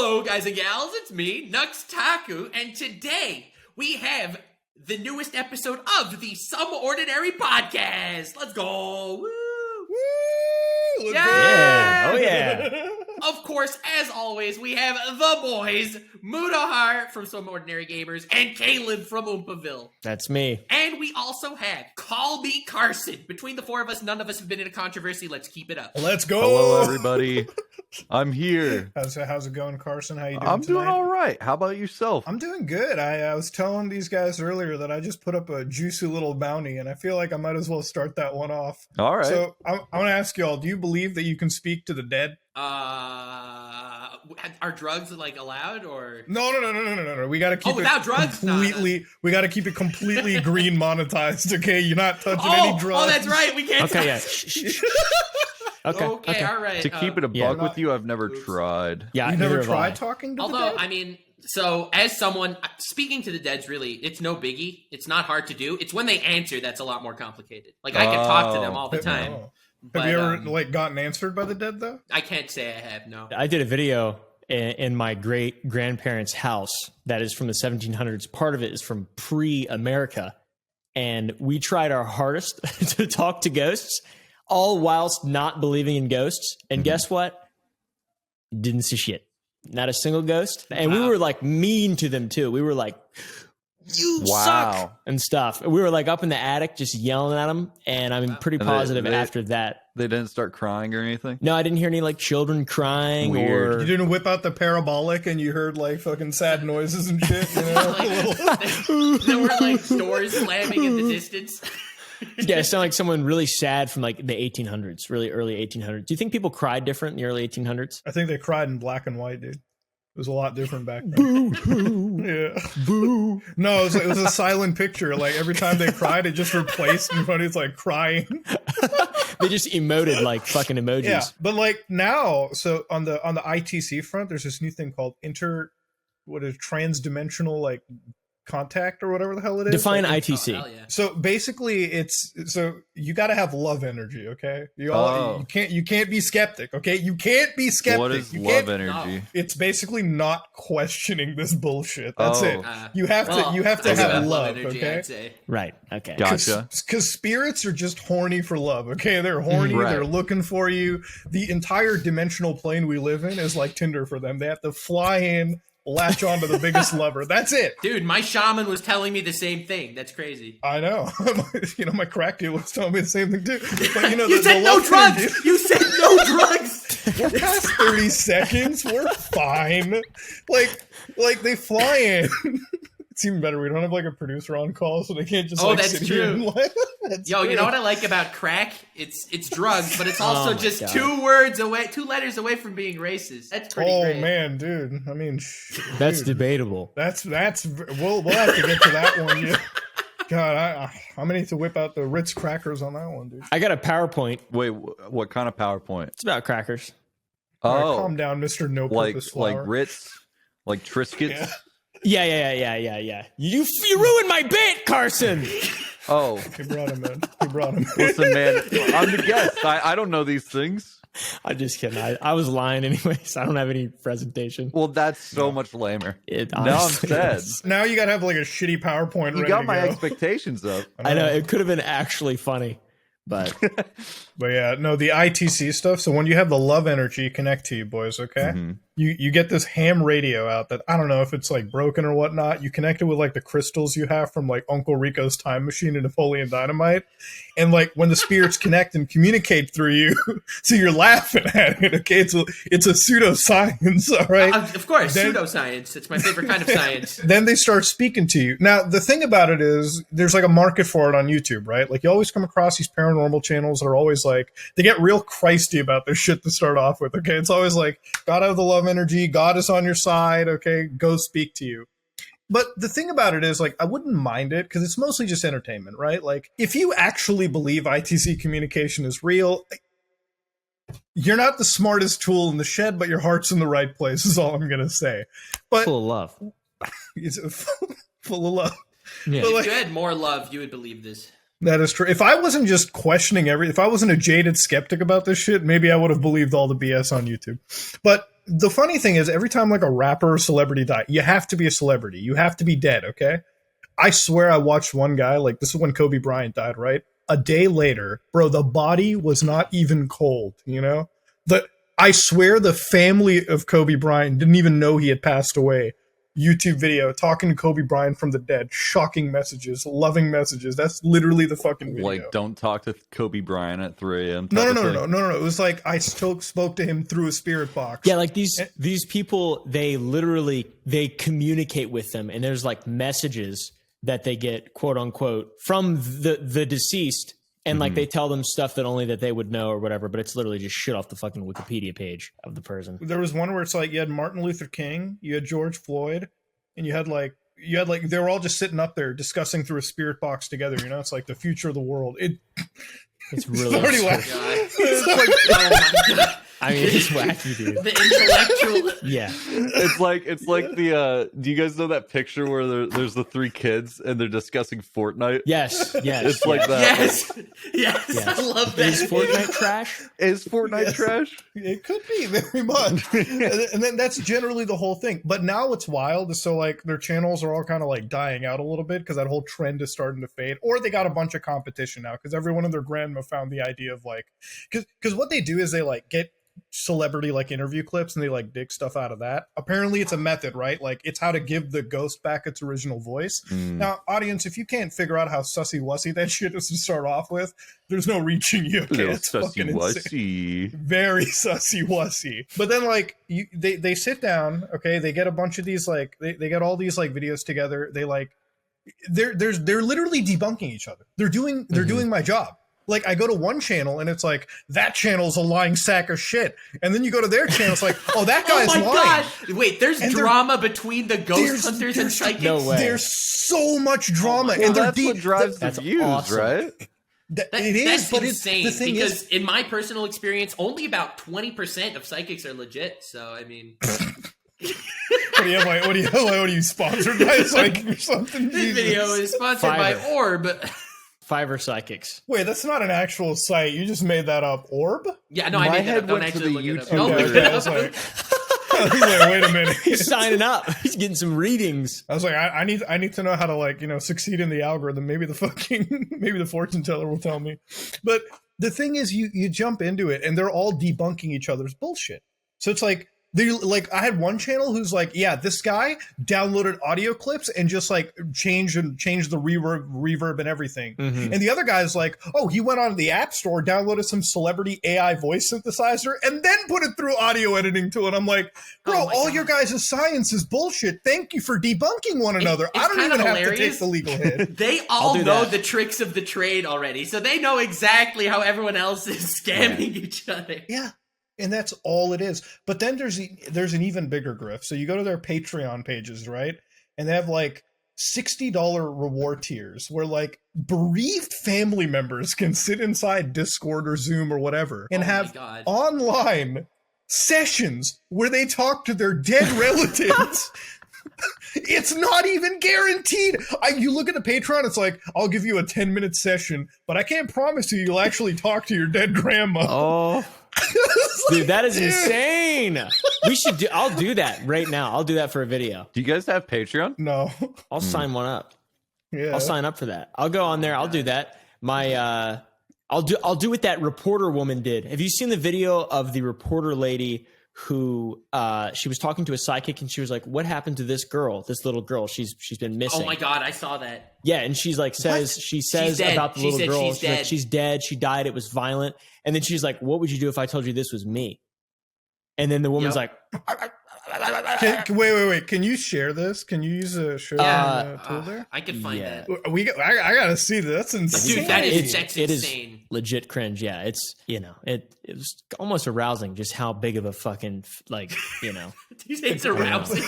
Hello, guys and gals, it's me, Nux Taku, and today we have the newest episode of the Some Ordinary Podcast. Let's go! Woo! Woo! Let's go. Yeah! Oh, yeah! Of course, as always, we have the boys, Mudahar from Some Ordinary Gamers, and Caleb from Oompaville. That's me. And we also have CallMeCarson. Between the four of us, none of us have been in a controversy. Let's keep it up. Let's go. Hello, everybody. I'm here. How's it going, Carson? How you doing I'm tonight? doing all right. How about yourself? I'm doing good. I was telling these guys earlier that I just put up a juicy little bounty, and I feel like I might as well start that one off. All right. So I want to ask y'all, do you believe that you can speak to the dead? Are drugs like allowed or No. We got to keep without drugs? completely. We got to keep it completely green monetized. Okay, you're not touching any drugs. Oh, that's right. We can't. Okay, yeah. Okay, all right. To keep it a yeah. buck with you, I've never tried. Yeah, You neither never have tried I. talking to Although, the dead? I mean, so as someone speaking to the dead's really, it's no biggie. It's not hard to do. It's when they answer that's a lot more complicated. Like I can talk to them all the time. Oh. But, Have you ever gotten answered by the dead though? I can't say I have. No. I did a video in my great grandparents' house that is from the 1700s. Part of it is from pre-America. And we tried our hardest to talk to ghosts, all whilst not believing in ghosts. And guess what? Didn't see shit. Not a single ghost. And we were like mean to them too. We were like, you suck and stuff. We were like up in the attic just yelling at them. And I'm pretty positive after that. They didn't start crying or anything? No, I didn't hear any like children crying Weird. or You didn't whip out the parabolic and you heard like fucking sad noises and shit, you know? There were like doors slamming in the distance. yeah, it sounded like someone really sad from like the 1800s, really early 1800s. Do you think people cried different in the early 1800s? I think they cried in black and white, dude. It was a lot different back then. Boo, Yeah. boo. No, it was a silent picture. Like every time they cried, it just replaced everybody's like crying. They just emoted like fucking emojis. Yeah, but like now, so on the ITC front, there's this new thing called transdimensional like contact or whatever the hell it is. Define like, ITC. Oh, hell yeah. So basically, you got to have love energy, okay? You can't be skeptic, okay? You can't be skeptic. What is You love can't- energy? It's basically not questioning this bullshit. That's it. You have to I have do love, energy, okay? I'd say. Right. Okay. Gotcha. Because spirits are just horny for love, okay? They're horny. Right. They're looking for you. The entire dimensional plane we live in is like Tinder for them. They have to fly in, latch onto the biggest lover. That's it. Dude, my shaman was telling me the same thing. That's crazy. I know. My crack dealer was telling me the same thing too. But You said no drugs! You said no drugs! We're past 30 seconds. We're fine. Like they fly in. It's even better. We don't have like a producer on call, so they can't just that's sit here true. and Yo, you know what I like about crack? It's drugs, but it's also Oh my just God. two letters away from being racist. That's pretty Oh great. man, dude. I mean, That's dude. debatable. That's we'll have to get to that one. Yeah. God, I'm gonna need to whip out the Ritz crackers on that one, dude. I got a PowerPoint. Wait, what kind of PowerPoint? It's about crackers. All right, Oh, calm down, Mr. No like Purpose Flower. Ritz, like Triscuits. Yeah. Yeah. You ruined my bit, Carson. Oh, He brought him in. listen, man, I'm the guest. I don't know these things. I'm just kidding. I was lying anyways. I don't have any presentation. Well, that's so much lamer. It Now I'm honestly sad. is. Now you gotta have like a shitty PowerPoint You ready got to my go. expectations up. I know it could have been actually funny, but But yeah, no, the ITC stuff. So when you have the love energy connect to you, boys, okay? Mhm. You get this ham radio out that I don't know if it's like broken or whatnot. You connect it with like the crystals you have from like Uncle Rico's time machine and Napoleon Dynamite. And like when the spirits connect and communicate through you, so you're laughing at it, okay? It's a pseudoscience, all right? Of course, Then- pseudoscience. It's my favorite kind of science. Then they start speaking to you. Now, the thing about it is there's like a market for it on YouTube, right? Like you always come across these paranormal channels that are always like, they get real Christy about their shit to start off with, okay? It's always like, gotta have the love energy, God is on your side, okay? Go speak to you. But the thing about it is, like, I wouldn't mind it because it's mostly just entertainment, right? Like, if you actually believe ITC communication is real, you're not the smartest tool in the shed, but your heart's in the right place is all I'm going to say. But full of love. it's full of love. Yeah. But, If like, you had more love, you would believe this. that is true. If I wasn't just questioning if I wasn't a jaded skeptic about this shit, maybe I would have believed all the BS on YouTube. But the funny thing is, every time like a rapper or celebrity die, you have to be a celebrity. You have to be dead, okay? I swear I watched one guy, like this is when Kobe Bryant died, right? A day later, bro, the body was not even cold, you know? I swear the family of Kobe Bryant didn't even know he had passed away. YouTube video talking to Kobe Bryant from the dead, shocking messages, loving messages. That's literally the fucking video. Like, don't talk to Kobe Bryant at 3 a.m. No. It was like I still spoke to him through a spirit box. Yeah, like these people, they communicate with them, and there's like messages that they get, quote unquote, from the deceased, and like they tell them stuff that only that they would know or whatever, but it's literally just shit off the fucking Wikipedia page of the person. There was one where it's like you had Martin Luther King, you had George Floyd, and you had like they were all just sitting up there discussing through a spirit box together. You know, it's like the future of the world. It's really already It's like, oh my God. I mean, it's wacky, dude. The intellectual. Yeah. It's like the do you guys know that picture where there's the 3 kids and they're discussing Fortnite? Yes. It's like that. Yes, I love that. Is Fortnite trash? Is Fortnite trash? It could be very much. And then that's generally the whole thing. But now what's wild is so like their channels are all kind of like dying out a little bit because that whole trend is starting to fade. Or they got a bunch of competition now because everyone and their grandma found the idea of like, because what they do is they like get celebrity like interview clips and they like dig stuff out of that. Apparently it's a method, right? Like it's how to give the ghost back its original voice. Now, audience, if you can't figure out how sussy wussy that shit is to start off with, there's no reaching you. Okay? Little It's sussy fucking wussy. insane. Very sussy wussy. But then like they sit down, okay, they get a bunch of these like they get all these like videos together. They like they're literally debunking each other. They're doing my job. Like I go to one channel and it's like that channel's a lying sack of shit, and then you go to their channel, it's like, oh, that guy's oh my lying. God. Wait, there's drama between the ghost hunters and psychics. No way. There's so much drama, Well, and they're that's what drives the views, awesome. right? It is, That's but insane. the thing because is, in my personal experience, only about 20% of psychics are legit. So I mean, what do you sponsored by a psychic or something? this video is sponsored by Orb. Fiverr Psychics. Wait, that's not an actual site. You just made that up. Orb? Yeah, no, My I made that head up. Don't went to actually the look it up. YouTube Don't look Okay, it I was up. like, wait a minute. He's signing up. He's getting some readings. I was like, I need to know how to like, succeed in the algorithm. Maybe the fortune teller will tell me. But the thing is, you jump into it and they're all debunking each other's bullshit. So it's like I had one channel who's like, yeah, this guy downloaded audio clips and just like changed the reverb and everything. And the other guy's like, oh, he went on the App Store, downloaded some celebrity AI voice synthesizer, and then put it through audio editing to it. I'm like, bro, all your guys' science is bullshit. Thank you for debunking one another. I don't even have to take the legal hit. They all know the tricks of the trade already, so they know exactly how everyone else is scamming each other. Yeah. And that's all it is. But then there's an even bigger grift. So you go to their Patreon pages, right? And they have like $60 reward tiers where like bereaved family members can sit inside Discord or Zoom or whatever and have online sessions where they talk to their dead relatives. It's not even guaranteed. You look at the Patreon, it's like, I'll give you a 10-minute session, but I can't promise you'll actually talk to your dead grandma. Oh, dude, that is insane. I'll do that right now. I'll do that for a video. Do you guys have Patreon? No. I'll sign one up. Yeah. I'll sign up for that. I'll go on there. I'll do that. I'll do what that reporter woman did. Have you seen the video of the reporter lady who she was talking to a psychic and she was like, what happened to this little girl? She's been missing. Oh my God, I saw that. Yeah, and she's like she says about the little girl. She's like, she's dead. She died. It was violent. And then she's like, what would you do if I told you this was me? And then the woman's like, wait. Can you share this? Can you use a share tool there? I can find that. I gotta see that. That's insane. Dude, that's it insane. Is legit cringe. Yeah, it's it was almost arousing just how big of a fucking like Do you say it's arousing?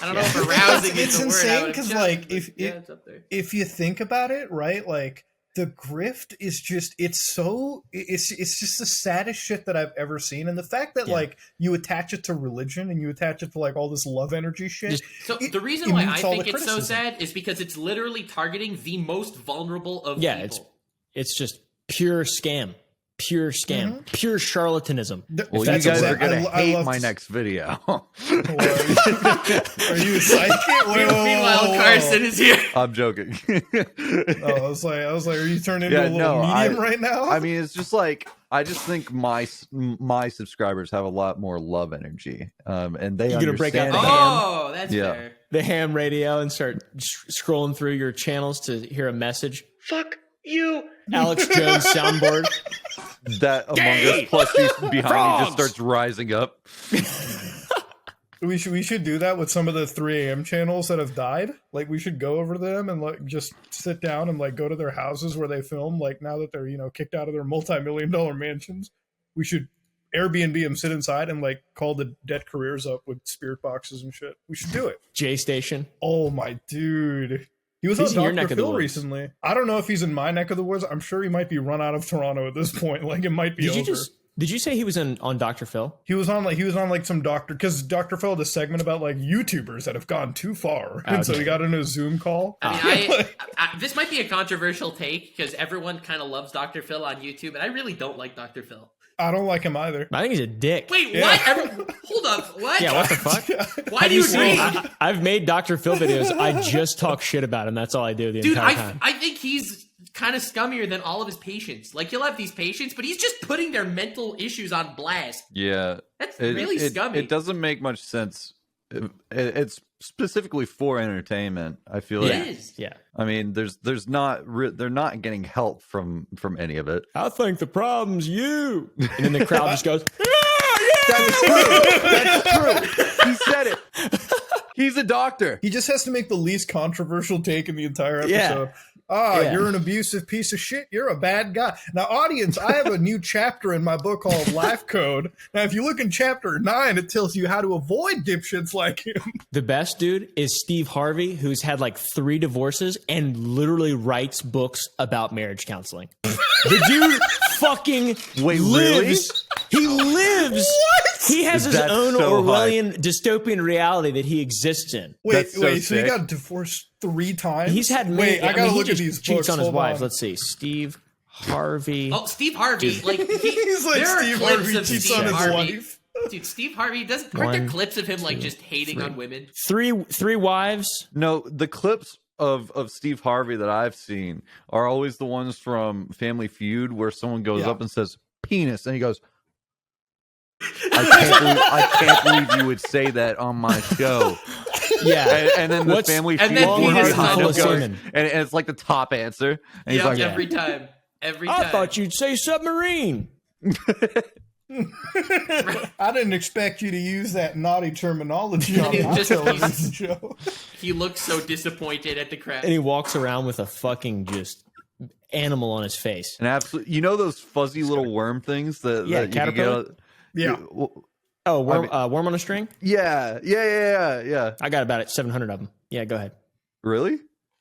I don't know if arousing is the word. It's insane because like it's up there. if you think about it, right, like. The grift is just it's just the saddest shit that I've ever seen. And the fact that like you attach it to religion and you attach it to like all this love energy shit. So the reason why I think it's so sad is because it's literally targeting the most vulnerable of people. It's just pure scam. pure scam, pure charlatanism. Well, you That's guys are exactly- going to I hate love my to- next video. Are you a psychic? Meanwhile, Carson is here. I'm joking. Oh, I was like, are you turned into Yeah, a little no, medium right now? I mean, it's just like I just think my subscribers have a lot more love energy, and they You're gonna break out understand. the ham? Oh, that's Yeah. fair. The ham radio and start scrolling through your channels to hear a message. Fuck you, Alex Jones soundboard. That Among Gay! Us plushie behind you Frogs! just starts rising up. we should do that with some of the 3 a.m. channels that have died. Like, we should go over to them and like just sit down and like go to their houses where they film. Like, now that they're kicked out of their multi-million-dollar mansions, we should Airbnb them, sit inside, and like call the dead careers up with spirit boxes and shit. We should do it. J Station. Oh my dude. He was He's in on your Dr. neck of the Phil woods. recently. I don't know if he's in my neck of the woods. I'm sure he might be run out of Toronto at this point. Like, it might be over. Did you say he was on Dr. Phil? He was on some doctor, because Dr. Phil had a segment about like YouTubers that have gone too far, and so Okay. he got in a Zoom call. I mean, this might be a controversial take because everyone kind of loves Dr. Phil on YouTube, and I really don't like Dr. Phil. I don't like him either. I think he's a dick. Wait, Yeah. what? Hold up, what? Yeah, what the fuck? Why do you agree? I've made Dr. Phil videos. I just talk shit about him. That's all I do the Dude, entire time. I think he's kind of scummier than all of his patients. Like, he'll have these patients, but he's just putting their mental issues on blast. Yeah, That's really scummy. It doesn't make much sense. It's specifically for entertainment. I feel It like. is. Yeah. I mean, they're not getting help from any of it. I think the problem's you. And then the crowd just goes, That's true. That's true. He said it. He's a doctor. He just has to make the least controversial take in the entire Yeah. episode. Yeah. You're an abusive piece of shit. You're a bad guy. Now, audience, I have a new chapter in my book called Life Code. Now, if you look in chapter 9, it tells you how to avoid dipshits like him. the best dude is Steve Harvey, who's had like 3 divorces and literally writes books about marriage counseling. The dude fucking Wait, lives. He lives. What? He has his That's own so Orwellian dystopian reality that he exists in. Wait, so so he sick. got divorced 3 times? He's had many. Wait, I gotta mean, look he at just these cheats books. on his Hold wife. on. Let's see. Steve Harvey. Oh, Steve Harvey. Like, He's like, there are Steve clips Harvey of cheats Steve on his Harvey. wife. Dude, Steve Harvey aren't there 1, clips of him like 2, just hating 3. on women? Three wives. No, the clips of Steve Harvey that I've seen are always the ones from Family Feud where someone goes Yeah. up and says penis, and he goes, I can't believe you would say that on my show. Yeah. And then the What's Family and Feud then one penis behind full him of goes, semen. and it's like the top answer. And he's Yep, like, yeah. every time. Every I time. thought you'd say submarine. I didn't expect you to use that naughty terminology on my Just- television show. He looks so disappointed at the crowd. And he walks around with a fucking just animal on his face. and absolutely, you know those fuzzy little worm things that, Yeah, that you can get caterpillar? out- Yeah. Oh, worm, I mean- worm on a string? Yeah. I got about 700 of them. Yeah, go ahead. Really?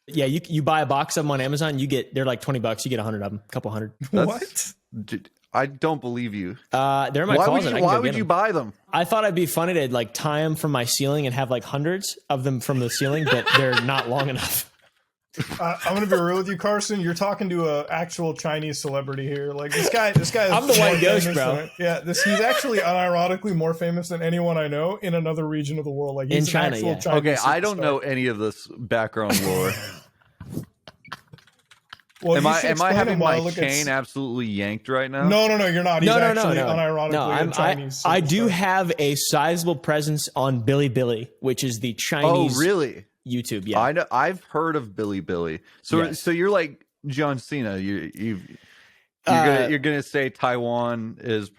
Yeah, you buy a box of them on Amazon, they're like $20. You get 100 of them, a couple hundred. What? Dude, I don't believe you. They're in my Why closet. would I you? can Why go would get you 'em. buy them? I thought it'd be funny to like tie them from my ceiling and have like hundreds of them from the ceiling, but they're not long enough. I'm gonna be real with you, Carson. You're talking to a actual Chinese celebrity here. Like this guy. Is I'm the white more ghost, famous bro. He's actually unironically more famous than anyone I know in another region of the world. Like he's In China, an actual yeah. Chinese Okay, I don't superstar. know any of this background lore. Well, am you I should am I explain having him while my I look at chain absolutely yanked right now? No, you're not. He's actually unironically No, a Chinese. I do superstar. have a sizable presence on Bilibili, which is the Oh, Chinese really? YouTube. Yeah, I know. I've heard of Billy. So Yes. so you're like John Cena. You're gonna say Taiwan is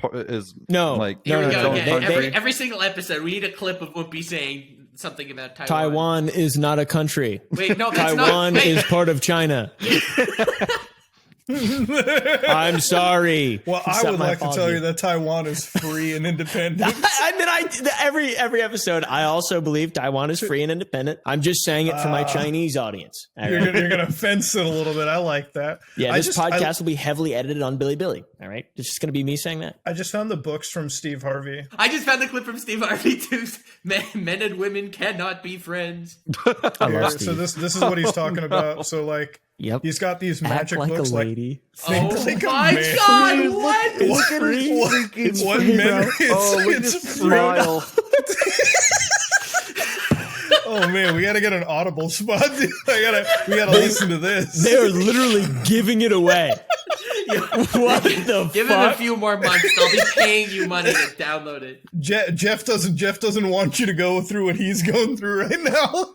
No, like Here no, we no, go no. again. country? Every single episode, we need a clip of Whoopi saying something about Taiwan. Taiwan is not a country. Wait, no, that's Taiwan not. Wait, is part of China. I'm sorry. Well, I Accept would my like to tell apology. you that Taiwan is free and independent. Every episode, I also believe Taiwan is free and independent. I'm just saying it for my Chinese audience. All right? You're gonna fence it a little bit. I like that. Yeah, I this just- podcast will be heavily edited on Bilibili. All right, it's just going to be me saying that. I just found the books from Steve Harvey. I just found the clip from Steve Harvey too. Men and women cannot be friends. I Here, love so Steve. this is what he's talking about. So like Yep. He's got these Act magic like looks a lady. think Oh like a my man. God! What? Look at his freaking One face. minute Oh, look at it's his fruit. smile. Oh man, we gotta get an Audible spot. Dude. We gotta listen to this. They are literally giving it away. What the Give it a fuck? few more months. They'll be paying you money to download it. Jeff doesn't want you to go through what he's going through right now.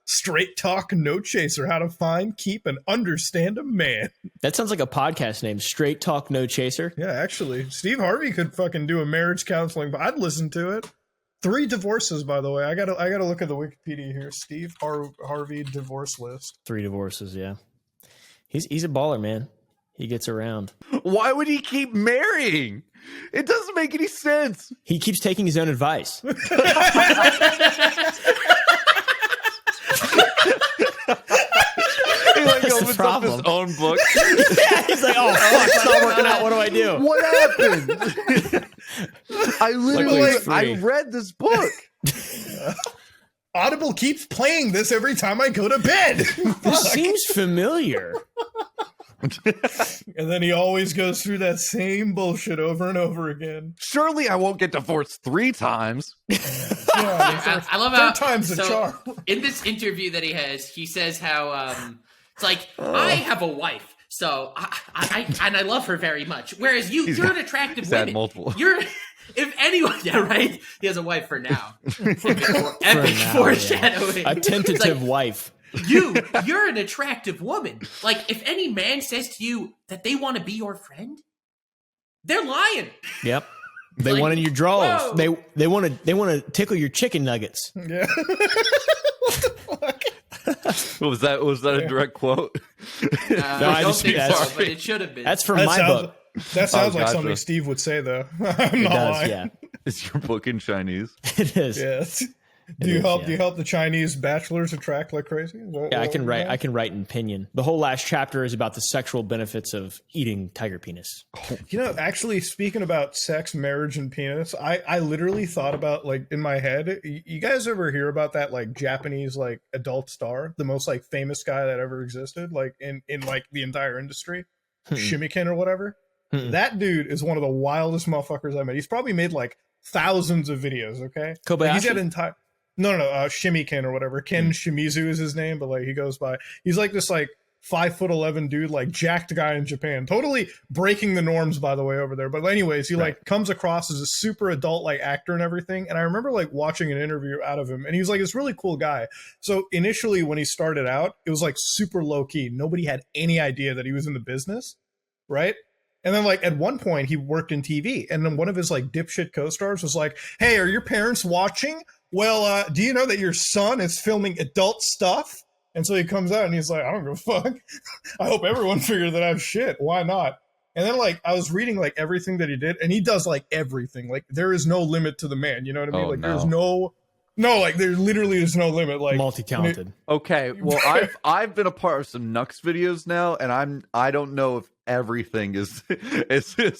Straight talk, no chaser. How to find, keep, and understand a man. That sounds like a podcast name. Straight Talk No Chaser. Yeah, actually, Steve Harvey could fucking do a marriage counseling, but I'd listen to it. 3 divorces, by the way. I gotta look at the Wikipedia here. Steve Harvey divorce list. 3 divorces, yeah. He's a baller, man. He gets around. Why would he keep marrying? It doesn't make any sense. He keeps taking his own advice. He like That's the opens up his problem. own book. Yeah, he's like, oh, fuck, it's not working out. What do I do? What happened? I literally, Luckily it's I free. read this book. Audible keeps playing this every time I go to bed. This seems familiar. And then he always goes through that same bullshit over and over again. Surely I won't get divorced 3 times. Yeah, I love how third time's the charm. in this interview that he has, he says how it's like I have a wife, so I love her very much. Whereas you're an attractive He's had woman. multiple. You're if anyone, yeah, right. He has a wife for now. Epic now, foreshadowing. A tentative It's like, wife. you're an attractive woman. Like if any man says to you that they want to be your friend, they're lying. Yep. They Like, want in your drawers. whoa. They want to tickle your chicken nuggets. Yeah. Was that a direct quote? I I don't just- think that's- so, but it should have been. That's from That my sounds, book. that sounds like gotcha. something Steve would say, though. I'm It not does, lying. yeah. Is your book in Chinese? It is. Yes. Do It you is, help? yeah. Do you help the Chinese bachelors attract like crazy? Is that Yeah, I what can you're write. saying? I can write in pinyin. The whole last chapter is about the sexual benefits of eating tiger penis. You know, actually, speaking about sex, marriage, and penis, I literally thought about, like, in my head, you guys ever hear about that, like, Japanese, like, adult star, the most, like, famous guy that ever existed, like, in like, the entire industry? Shimiken or whatever? That dude is one of the wildest motherfuckers I met. He's probably made, like, thousands of videos, okay? Like, he's Kobayashi? got entire... No, Shimiken or whatever. Ken Shimizu is his name, but, like, he goes by... He's, like, this, like, 5'11" dude, like jacked guy in Japan, totally breaking the norms, by the way, over there. But anyways, he like comes across as a super adult like actor and everything. And I remember like watching an interview out of him, and he was like this really cool guy. So initially, when he started out, it was like super low key. Nobody had any idea that he was in the business, right? And then like at one point, he worked in TV, and then one of his like dipshit co-stars was like, "Hey, are your parents watching? Well, do you know that your son is filming adult stuff?" And so he comes out and he's like, "I don't give a fuck. I hope everyone figured that I'm shit. Why not?" And then like I was reading like everything that he did, and he does like everything. Like there is no limit to the man. You know what I mean? Oh, like no. there's no, like there literally is no limit. Like Multi-talented. Okay, well I've been a part of some Nux videos now, and I don't know if everything is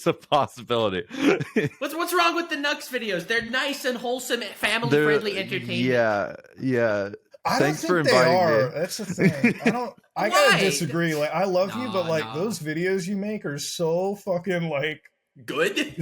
a possibility. What's wrong with the Nux videos? They're nice and wholesome, family-friendly entertainment. Yeah. I Thanks don't for think they inviting are. me. That's the thing. I Why? gotta disagree. Like I love you, but like No. those videos you make are so fucking like. Good.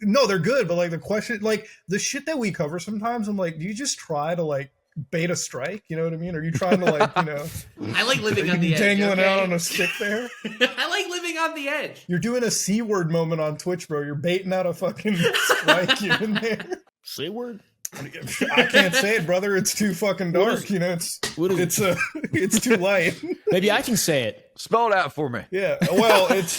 No, they're good, but like the question, like the shit that we cover sometimes, I'm like, do you just try to like bait a strike? You know what I mean? Are you trying to like, I like living on the edge. dangling okay? out on a stick there? I like living on the edge. You're doing a C word moment on Twitch, bro. You're baiting out a fucking strike. You're in there. C word? I can't say it, brother. It's too fucking dark. It's too light. Maybe I can say it. Spell it out for me. Yeah. Well, it's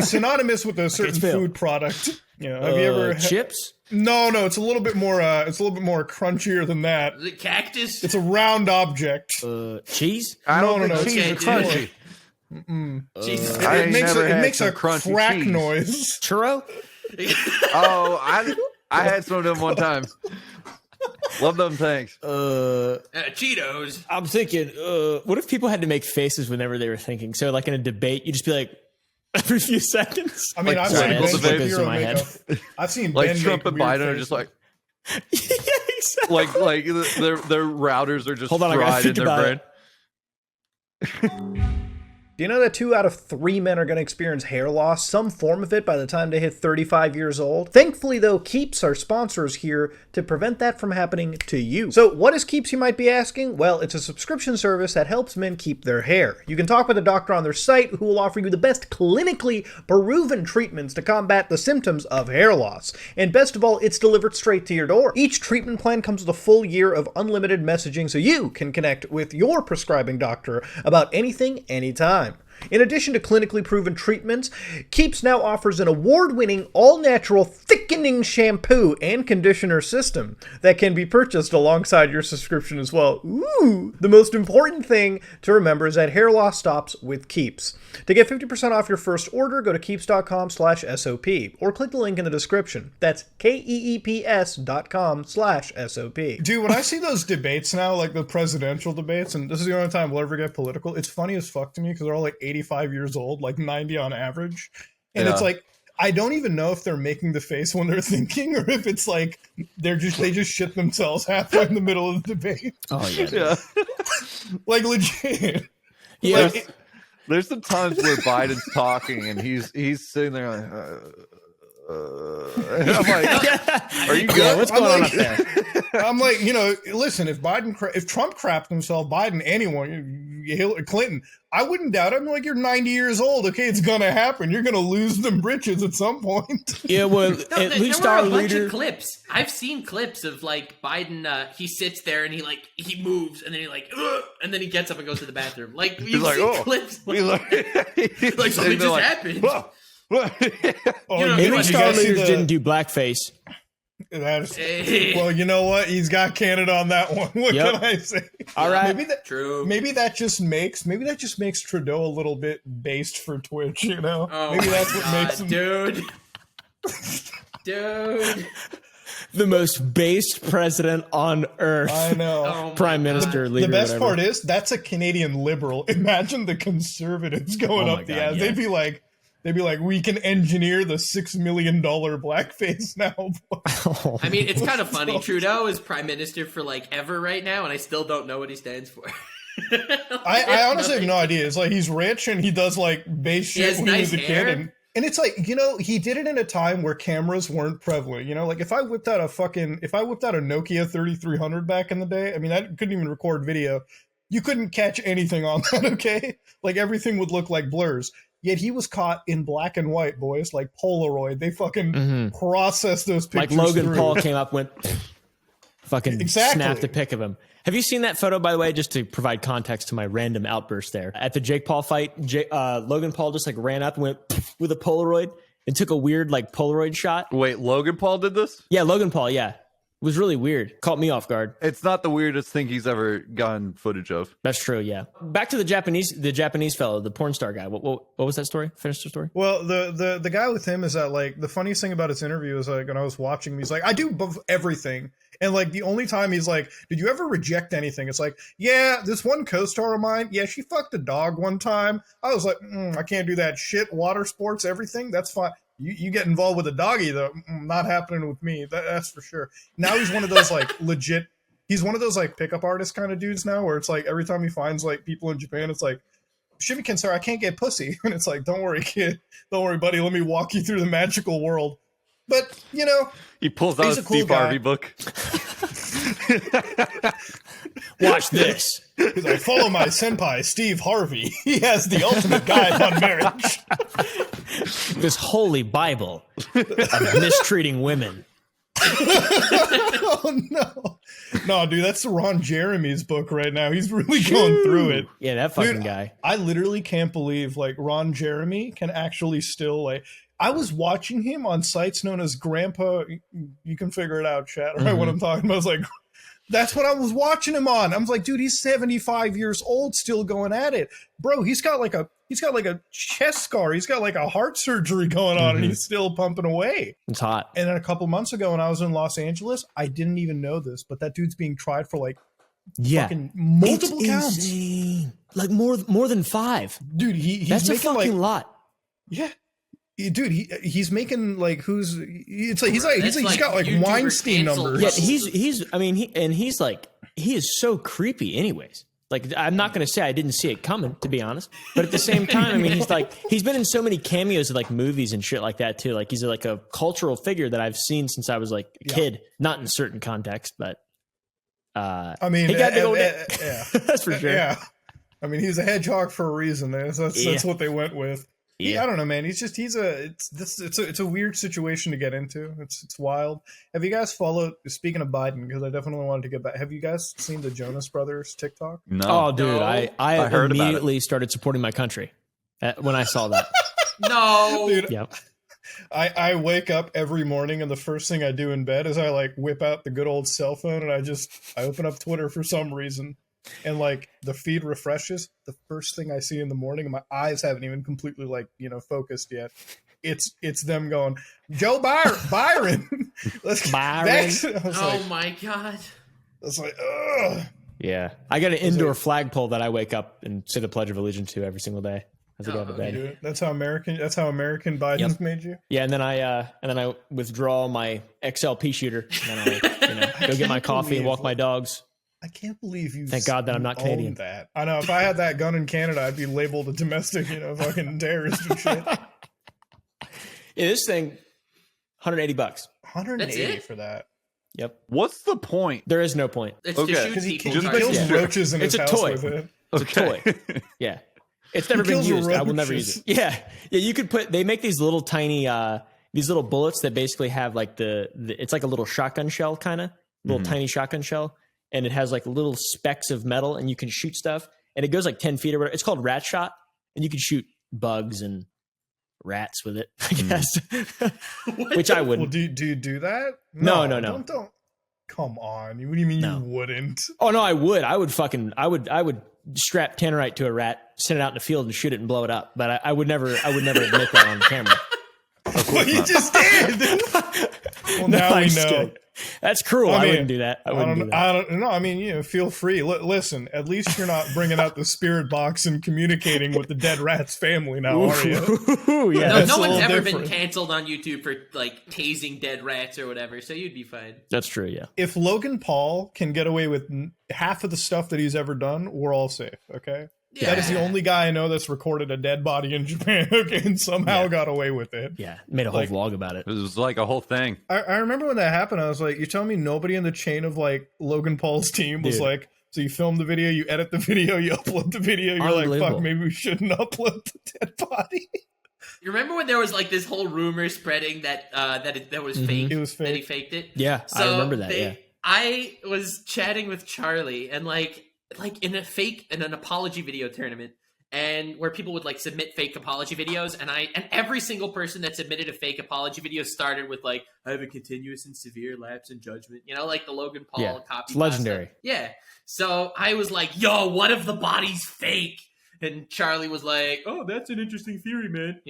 synonymous with a certain Phil. food product. You know, have you ever Chips? No, it's a little bit more crunchier than that. The cactus. It's a round object. Cheese? I don't No, think no, cheese okay, is crunchy. Jesus. I It ain't makes never it had makes some a crunchy crack cheese. noise. Churro? Oh, I had some of them one time. Love them, thanks. Cheetos. I'm thinking, what if people had to make faces whenever they were thinking? So, like in a debate, you just be like, every few seconds. I mean, Like I've seen Ben triangles of it Shapiro in my make head. I've seen Like Ben Trump make and weird Biden are faces. just like Yeah, exactly. like their routers are just Hold on, I gotta fried in think their about brain. it. Do you know that 2 out of 3 men are going to experience hair loss, some form of it, by the time they hit 35 years old? Thankfully, though, Keeps, our sponsors, here to prevent that from happening to you. So what is Keeps, you might be asking? Well, it's a subscription service that helps men keep their hair. You can talk with a doctor on their site who will offer you the best clinically proven treatments to combat the symptoms of hair loss. And best of all, it's delivered straight to your door. Each treatment plan comes with a full year of unlimited messaging so you can connect with your prescribing doctor about anything, anytime. In addition to clinically proven treatments, Keeps now offers an award-winning, all-natural thickening shampoo and conditioner system that can be purchased alongside your subscription as well. Ooh! The most important thing to remember is that hair loss stops with Keeps. To get 50% off your first order, go to keeps.com/SOP or click the link in the description. That's KEEPS.com/SOP. Dude, when I see those debates now, like the presidential debates, and this is the only time we'll ever get political, it's funny as fuck to me because they're all like 85 years old, like 90 on average. And it's like, I don't even know if they're making the face when they're thinking or if it's like they just shit themselves halfway in the middle of the debate. Oh, yeah. Like legit. Yeah. Like, There's some times where Biden's talking and he's sitting there like, and I'm like, are you good? Yeah, what's going on up there? I'm like, listen, if Trump crapped himself, Biden, anyone, Hillary Clinton, I wouldn't doubt it. I'm like, you're 90 years old. Okay, it's going to happen. You're going to lose them britches at some point. Yeah, well, No, at least there were our a bunch leader. of clips. I've seen clips of like Biden. He sits there and he moves and then he like, ugh, and then he gets up and goes to the bathroom. Like you've like, seen oh. clips. He's like, Like something just happened. Whoa. Oh, At you least our guys see leaders didn't do blackface. Well, you know what? He's got Canada on that one. What Yep. can I say? All right. True. Maybe that just makes Trudeau a little bit based for Twitch. Oh Maybe my that's what God, makes him. dude. The most based president on earth. I know. Oh my Prime God. Minister, The leader. best whatever. part is that's a Canadian liberal. Imagine the conservatives going Oh up my the God, ass. yeah. They'd be like, we can engineer the $6 million blackface now. I mean, it's kind of funny. Trudeau is prime minister for like ever right now, and I still don't know what he stands for. I honestly have no idea. It's like he's rich and he does like base He shit has when he nice was a hair. kid. And it's like, he did it in a time where cameras weren't prevalent. Like if I whipped out a Nokia 3300 back in the day, I mean, I couldn't even record video. You couldn't catch anything on that, okay? Like everything would look like blurs. Yet he was caught in black and white, boys, like Polaroid. They fucking processed those pictures. Like Logan through. Paul came up, went, fucking Exactly. snapped a pic of him. Have you seen that photo, by the way, just to provide context to my random outburst there? At the Jake Paul fight, Logan Paul just like ran up and went with a Polaroid and took a weird like Polaroid shot. Wait, Logan Paul did this? Yeah, Logan Paul, yeah. It was really weird. Caught me off guard. It's not the weirdest thing he's ever gotten footage of. That's true, yeah. Back to the Japanese fellow, the porn star guy. What was that story? Finish the story. Well, the guy with him is that like the funniest thing about his interview is like when I was watching him, he's like, I do everything. And like the only time he's like, did you ever reject anything? It's like, yeah, this one co-star of mine, yeah, she fucked a dog one time. I was like, I can't do that shit. Water sports, everything, that's fine. You get involved with a doggy though, not happening with me. That's for sure. Now he's one of those like legit. He's one of those like pickup artist kind of dudes now, where it's like every time he finds like people in Japan, it's like, Shimiken, sir, I can't get pussy, and it's like, don't worry, kid, don't worry, buddy. Let me walk you through the magical world. But He pulls out He's a a cool Steve guy. Harvey book. Watch this. he's like, follow my senpai, Steve Harvey. He has the ultimate guide on marriage. This holy Bible of mistreating women. Oh no, dude, that's Ron Jeremy's book right now. He's really going through it. Yeah, that fucking Dude, guy. I literally can't believe like Ron Jeremy can actually still like. I was watching him on sites known as Grandpa. You can figure it out, chat. Right? What I'm talking about. I was like, that's what I was watching him on. I was like, dude, he's 75 years old, still going at it, bro. He's got like a chest scar. He's got like a heart surgery going on, and he's still pumping away. It's hot. And then a couple months ago, when I was in Los Angeles, I didn't even know this, but that dude's being tried for like Yeah. fucking multiple It's counts. insane. Like more than 5. Dude, he's That's a making fucking like lot. yeah. Dude, he's making like he's That's got like YouTuber Weinstein cancel numbers. Yeah, culture. he's I mean he is so creepy anyways. Like, I'm not going to say I didn't see it coming, to be honest. But at the same time, I mean, he's been in so many cameos of like movies and shit like that too. Like, he's like a cultural figure that I've seen since I was like a kid, not in certain context, but I mean, he got yeah, that's for sure. Yeah, I mean, he's a hedgehog for a reason. That's what they went with. I don't know, man. It's a weird situation to get into. It's wild. Have you guys followed? Speaking of Biden, because I definitely wanted to get back. Have you guys seen the Jonas Brothers TikTok? No. Oh, dude, No. I heard immediately started supporting my country when I saw that. No. Dude, Yep. I wake up every morning and the first thing I do in bed is I like whip out the good old cell phone and I open up Twitter for some reason. And like the feed refreshes, the first thing I see in the morning, and my eyes haven't even completely focused yet. It's them going, Joe Byron. Byron. My God. It's like, ugh. Yeah. I got an indoor flagpole that I wake up and say the Pledge of Allegiance to every single day as I go to bed. That's how American Biden's made you. Yeah, and then I withdraw my XLP shooter and then I go get my coffee and walk my dogs. I can't believe you. Thank God that I'm not Canadian. That I know. If I had that gun in Canada, I'd be labeled a domestic, fucking terrorist and shit. Yeah, this thing, $180. $180 for that. Yep. What's the point? There is no point. It's Okay. to Because shoot he people. kills Sorry. roaches in his It's a house toy. with it. It's a toy. Yeah. It's never been kills used. I will never use roaches. it. Yeah. Yeah. You could they make these little tiny, these little bullets that basically have like it's like a little shotgun shell kind of, little tiny shotgun shell. And it has like little specks of metal and you can shoot stuff. And it goes like 10 feet or whatever. It's called rat shot. And you can shoot bugs and rats with it, I guess. Which I wouldn't. Well, do you do that? No. Don't. Come on. What do you mean No. you wouldn't? Oh no, I would. I would strap tannerite to a rat, send it out in the field and shoot it and blow it up. But I would never admit that on camera. Well, you just did. Well, now I'm we just know. kidding. That's cruel. I wouldn't do that. I don't know. I mean, feel free. Listen, at least you're not bringing out the spirit box and communicating with the dead rat's family now, are you? Ooh, yeah. No That's a one's little ever different. been canceled on YouTube for like tasing dead rats or whatever, so you'd be fine. That's true, yeah. If Logan Paul can get away with half of the stuff that he's ever done, we're all safe, okay? Yeah. That is the only guy I know that's recorded a dead body in Japan, okay, and somehow got away with it. Yeah. Made a whole vlog about it. It was like a whole thing. I remember when that happened, I was like, you're telling me nobody in the chain of like Logan Paul's team was Dude. like, so you film the video, you edit the video, you upload the video, you're like, Unbelievable. fuck, maybe we shouldn't upload the dead body. You remember when there was like this whole rumor spreading that that was fake? It was That he fake. faked it. Yeah, I remember that, yeah. I was chatting with Charlie and like in an apology video tournament, and where people would like submit fake apology videos, and every single person that submitted a fake apology video started with like, I have a continuous and severe lapse in judgment, like the Logan Paul Yeah, copy. it's legendary. Pasta. Yeah. So I was like, yo, what if the body's fake? And Charlie was like, oh, that's an interesting theory, man.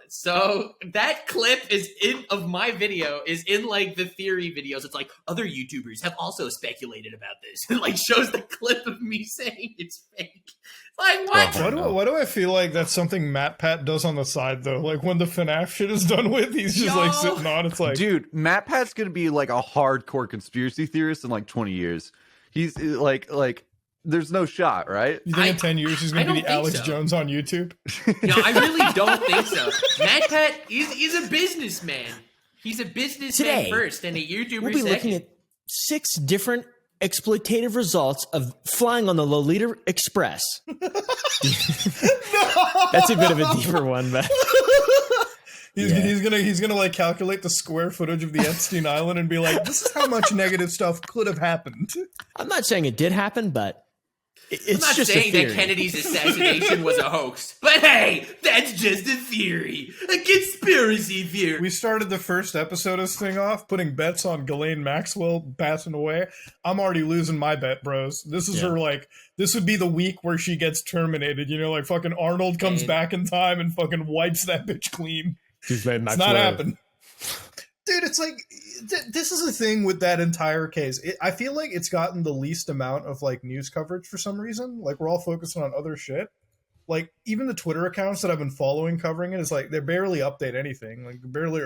So that clip of my video is in like the theory videos. It's like other YouTubers have also speculated about this. And like shows the clip of me saying it's fake. Like what? Why do I feel like that's something Matt Pat does on the side though? Like when the FNAF shit is done with, he's just like sitting on. It's like, Dude, Matt Pat's gonna be like a hardcore conspiracy theorist in like 20 years. He's like there's no shot, right? you think in 10 years he's going to be the don't think Alex so. Jones on YouTube? No, I really don't think so. Matt Pat is a businessman. He's a businessman Today, first and a YouTuber We'll be second. looking at 6 different exploitative results of flying on the Lolita Express. That's a bit of a deeper one, but He's gonna like calculate the square footage of the Epstein Island and be like, this is how much negative stuff could have happened. I'm not saying it did happen, but it's I'm not just saying a theory. that Kennedy's assassination was a hoax, but hey, that's just a theory, a conspiracy theory. We started the first episode of this thing off putting bets on Ghislane Maxwell passing away. I'm already losing my bet, bros. This is her like, this would be the week where she gets terminated. Like fucking Arnold comes back in time and fucking wipes that bitch clean. It's not happening. Dude, it's like, this is the thing with that entire case. I feel like it's gotten the least amount of like news coverage for some reason. Like we're all focusing on other shit. Like even the Twitter accounts that I've been following covering it is like they barely update anything. Like barely.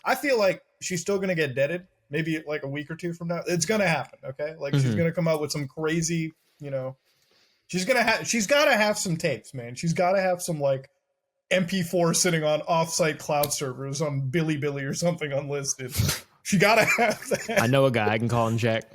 I feel like she's still gonna get deaded. Maybe like a week or two from now. It's gonna happen. Okay, like she's gonna come out with some crazy, She's got to have some tapes, man. She's got to have some like MP4 sitting on offsite cloud servers on Bilibili or something unlisted. She got to have that. I know a guy I can call and check.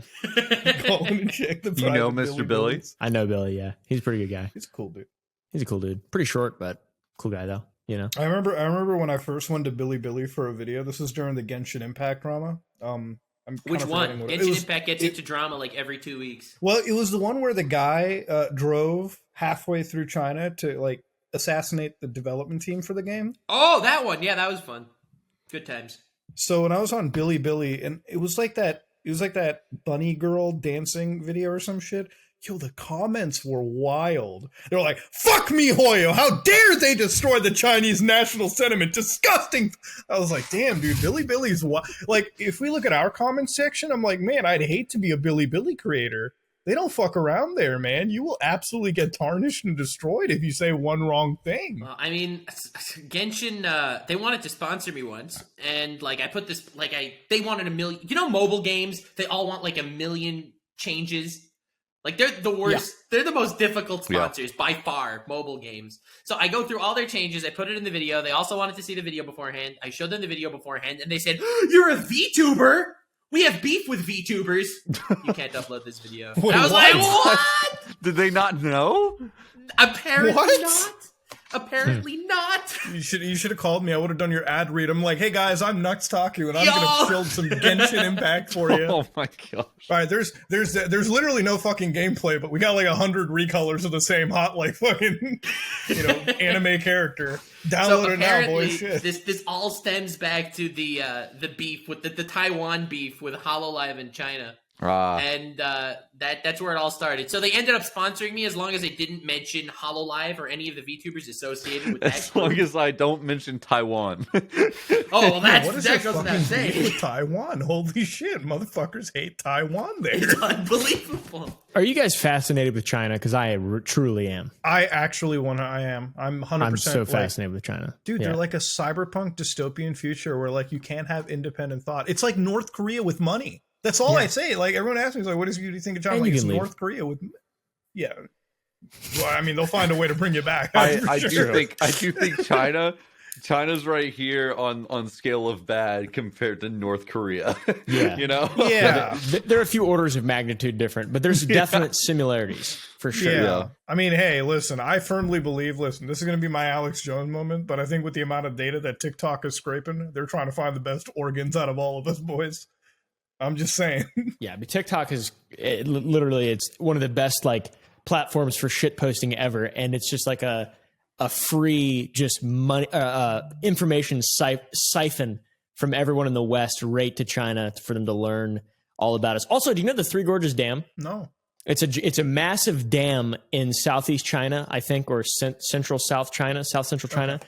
Call and check the You know private Mr. Billy? Bilibilis. I know Billy. Yeah, he's a pretty good guy. He's a cool dude. He's a cool dude. Pretty short, but cool guy though. You know. I remember when I first went to Bilibili for a video. This was during the Genshin Impact drama. I'm Which kinda one? forgetting what Genshin Impact gets into drama like every 2 weeks. Well, it was the one where the guy drove halfway through China to like assassinate the development team for the game. Oh, that one. Yeah, that was fun. Good times. So when I was on Bilibili, and it was like that bunny girl dancing video or some shit. Yo, the comments were wild. They were like, "Fuck me, Hoyo! How dare they destroy the Chinese national sentiment? Disgusting!" I was like, "Damn, dude, Bilibili's like." If we look at our comment section, I'm like, "Man, I'd hate to be a Bilibili creator. They don't fuck around there, man. You will absolutely get tarnished and destroyed if you say one wrong thing." Well, I mean, Genshin, they wanted to sponsor me once, and like I put this, like they wanted 1 million. You know, mobile games, they all want like 1 million changes. Like they're the worst. Yeah. They're the most difficult sponsors by far. Mobile games. So I go through all their changes. I put it in the video. They also wanted to see the video beforehand. I showed them the video beforehand, and they said, "You're a VTuber. We have beef with VTubers. You can't upload this video." Wait, and I was like, "What? Did they not know? Apparently not. Apparently not." You should have called me. I would have done your ad read. I'm like, "Hey guys, I'm Nux Taku, and I'm gonna build some Genshin Impact for you." Oh my gosh! All right, there's literally no fucking gameplay, but we got like 100 recolors of the same hot like fucking anime character. Download it now, boys. Shit. This all stems back to the beef with the Taiwan beef with HoloLive in China. And that's where it all started. So they ended up sponsoring me as long as they didn't mention HoloLive or any of the VTubers associated with that. As long as I don't mention Taiwan. Oh, well, that goes fucking without saying. with Taiwan? Holy shit, motherfuckers hate Taiwan there. It's unbelievable. Are you guys fascinated with China? Because I truly am. I actually I am. I'm 100%. I'm so fascinated with China. Dude, they're like a cyberpunk dystopian future where like you can't have independent thought. It's like North Korea with money. That's all I say. Like everyone asks me, like, "What do you think of China?" Like, it's North Korea with, yeah. Well, I mean, they'll find a way to bring you back. I do think China's right here on scale of bad compared to North Korea. Yeah, Yeah. There are a few orders of magnitude different, but there's definite similarities for sure. Yeah. I mean, hey, listen, I firmly believe. Listen, this is going to be my Alex Jones moment, but I think with the amount of data that TikTok is scraping, they're trying to find the best organs out of all of us boys. I'm just saying. Yeah, but TikTok is literally it's one of the best like platforms for shit posting ever, and it's just like a free just money information siphon from everyone in the West right to China for them to learn all about us. Also, do you know the Three Gorges Dam? No. It's a massive dam in southeast China, I think, or central South Central China,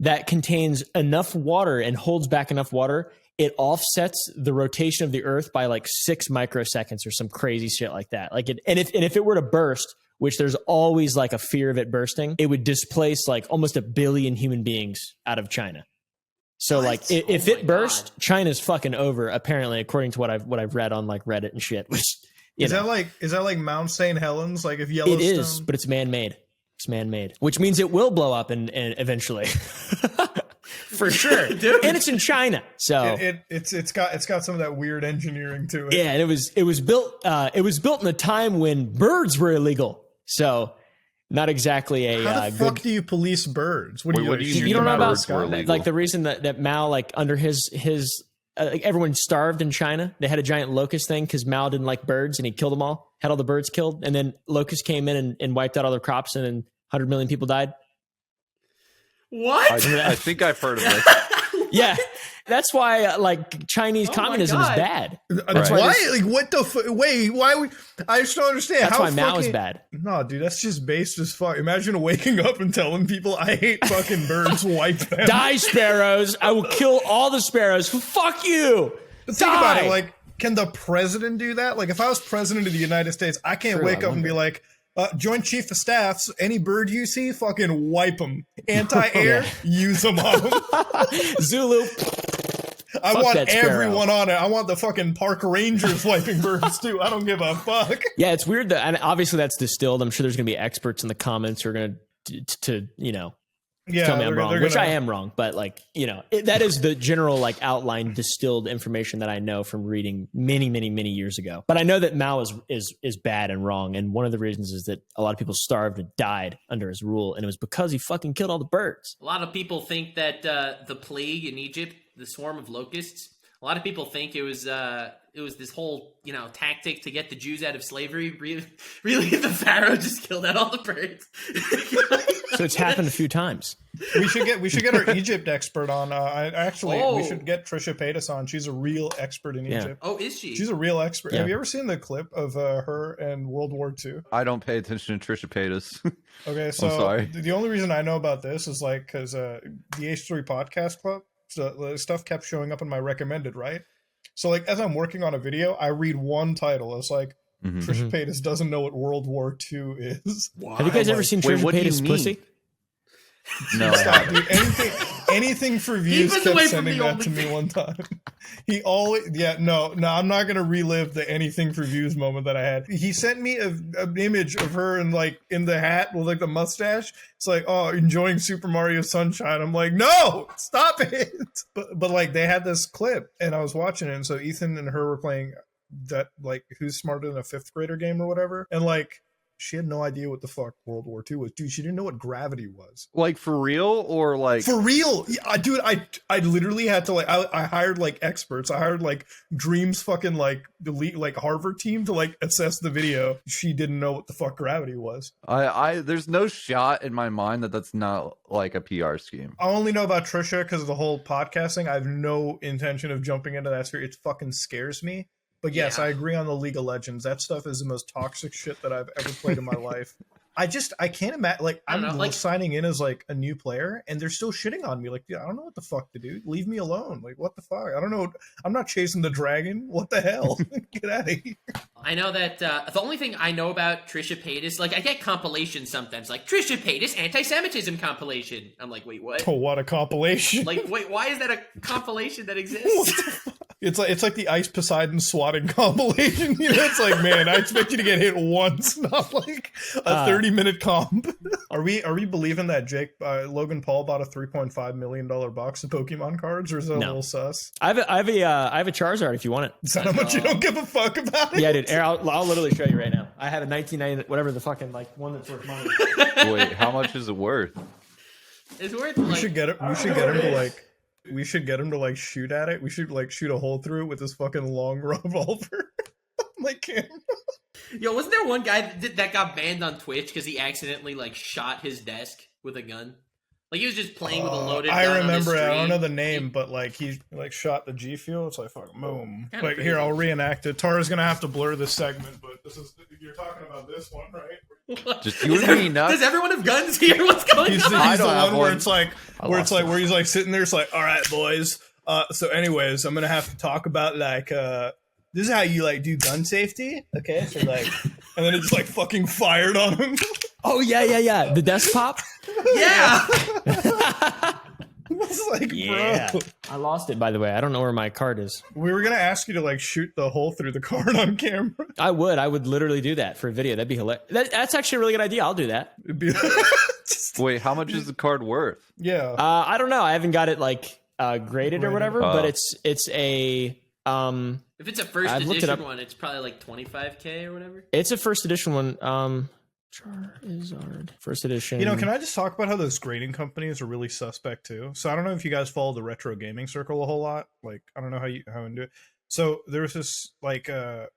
that contains enough water and holds back enough water. It offsets the rotation of the Earth by like 6 microseconds or some crazy shit like that. Like if it were to burst, which there's always like a fear of it bursting, it would displace like almost 1 billion human beings out of China. So what? Like if it burst, China's fucking over. Apparently, according to what I've read on like Reddit and shit. Which is that like Mount St. Helens? Like if Yellowstone? It is, but it's man-made. It's man-made, which means it will blow up and eventually. For sure, dude. And it's in China, so it's got some of that weird engineering to it. Yeah, and it was built in a time when birds were illegal, so not exactly a. How the fuck do you police birds? What do you don't know about like the reason that Mao, like under his everyone starved in China. They had a giant locust thing because Mao didn't like birds and he killed them all. Had all the birds killed, and then locusts came in and wiped out all their crops, and then 100 million people died. What? I think I've heard of this. Yeah, that's why like Chinese communism is bad. That's why. Like, what the? Wait, why? I just don't understand. That's why Mao is bad. No, dude, that's just based as fuck. Imagine waking up and telling people, "I hate fucking birds. Wipe them. Die, sparrows! I will kill all the sparrows. Fuck you." But think about it. Like, can the president do that? Like, if I was president of the United States, I can't wake up and be like, Joint Chief of Staffs, any bird you see, fucking wipe them. Anti-air, use them on them. Zulu. I Fuck want that sparrow. everyone on it. I want the fucking park rangers wiping birds too. I don't give a fuck. Yeah, it's weird that, and obviously that's distilled. I'm sure there's going to be experts in the comments who are going to Yeah, tell me I'm they're wrong, gonna- which I am wrong. But like, that is the general like outline distilled information that I know from reading many, many, many years ago. But I know that Mao is bad and wrong. And one of the reasons is that a lot of people starved and died under his rule. And it was because he fucking killed all the birds. A lot of people think that the plague in Egypt, the swarm of locusts, a lot of people think it was this whole tactic to get the Jews out of slavery. Really, the Pharaoh just killed out all the birds. So it's happened a few times. We should get our Egypt expert on. We should get Trisha Paytas on. She's a real expert in Egypt. Oh, is she? She's a real expert. Yeah. Have you ever seen the clip of her in World War II? I don't pay attention to Trisha Paytas. Okay, so sorry. the only reason I know about this is like because the H3 Podcast Club, so the stuff kept showing up in my recommended, right? So like as I'm working on a video, I read one title. It's like Trisha Paytas doesn't know what World War II is. Have you guys ever seen Wait, Trisha what do you Paytas' mean? pussy? No, Stop, dude. Anything for views us kept away from sending the that to me one time. He always, no, I'm not gonna relive the anything for views moment that I had. He sent me an image of her in the hat with like the mustache. It's like, oh, enjoying Super Mario Sunshine. I'm like, no, stop it. But like they had this clip and I was watching it, and so Ethan and her were playing that like Who's Smarter Than a Fifth Grader game or whatever, and like. She had no idea what the fuck World War II was. Dude, she didn't know what gravity was. like for real or like For real. Yeah, dude, I literally had to I hired like experts. I hired like Dream's fucking like elite like Harvard team to like assess the video. She didn't know what the fuck gravity was. I there's no shot in my mind that that's not like a PR scheme. I only know about Trisha because of the whole podcasting. I have no intention of jumping into that sphere. It fucking scares me. But yes, Yeah. I agree on the League of Legends. That stuff is the most toxic shit that I've ever played in my life. I can't imagine. Like, I don't I'm know, like- signing in as like a new player, and they're still shitting on me. Like, dude, I don't know what the fuck to do. Leave me alone. Like, what the fuck? I don't know. I'm not chasing the dragon. What the hell? Get out of here. I know that the only thing I know about Trisha Paytas, like I get compilations sometimes, like Trisha Paytas anti-Semitism compilation. I'm like, wait, what? Oh, what a compilation! Like, wait, why is that a compilation that exists? It's like the Ice Poseidon swatting compilation. It's like, man, I expect you to get hit once, not like a 30-minute comp. Are we believing that Logan Paul bought a $3.5 million box of Pokemon cards, or is that a little sus? I have a Charizard if you want it. Is that how much you don't give a fuck about it? Yeah, dude. I'll literally show you right now. I have a 1990 whatever the fucking like one that's worth money. Wait, how much is it worth? It's worth We like should get him. We should get him to like. We should get him to like shoot at it. We should like shoot a hole through it with this fucking long revolver. Like him. Yo, wasn't there one guy that got banned on Twitch because he accidentally like shot his desk with a gun? Like he was just playing with a loaded gun. I remember on it. his I don't know stream. the name, but like he like shot the G Fuel. It's like fucking boom. Kinda Like crazy. here, I'll reenact it. Tara's gonna have to blur this segment, but you're talking about this one, right? Just you and me, nuts. Does everyone have guns here? What's going He's on? the I don't one have where one. it's like where he's like sitting there. It's like, all right, boys. So anyways, I'm gonna have to talk about like this is how you like do gun safety, okay? So like, and then it just like fucking fired on him. Oh yeah. The desk pop. Yeah. It's like, Yeah. bro. I lost it, by the way. I don't know where my card is. We were gonna ask you to like shoot the hole through the card on camera. I would literally do that for a video. That'd be hilarious. That's actually a really good idea. I'll do that. It'd be Wait, how much is the card worth? yeah. I don't know. I haven't got it like graded or whatever, Oh. but it's a If it's a first I've looked it edition up. one, it's probably like $25K or whatever. it's a first edition one. Charizard first edition. You know, can I just talk about how those grading companies are really suspect too? So I don't know if you guys follow the retro gaming circle a whole lot. Like I don't know how into it. So there's this like I'm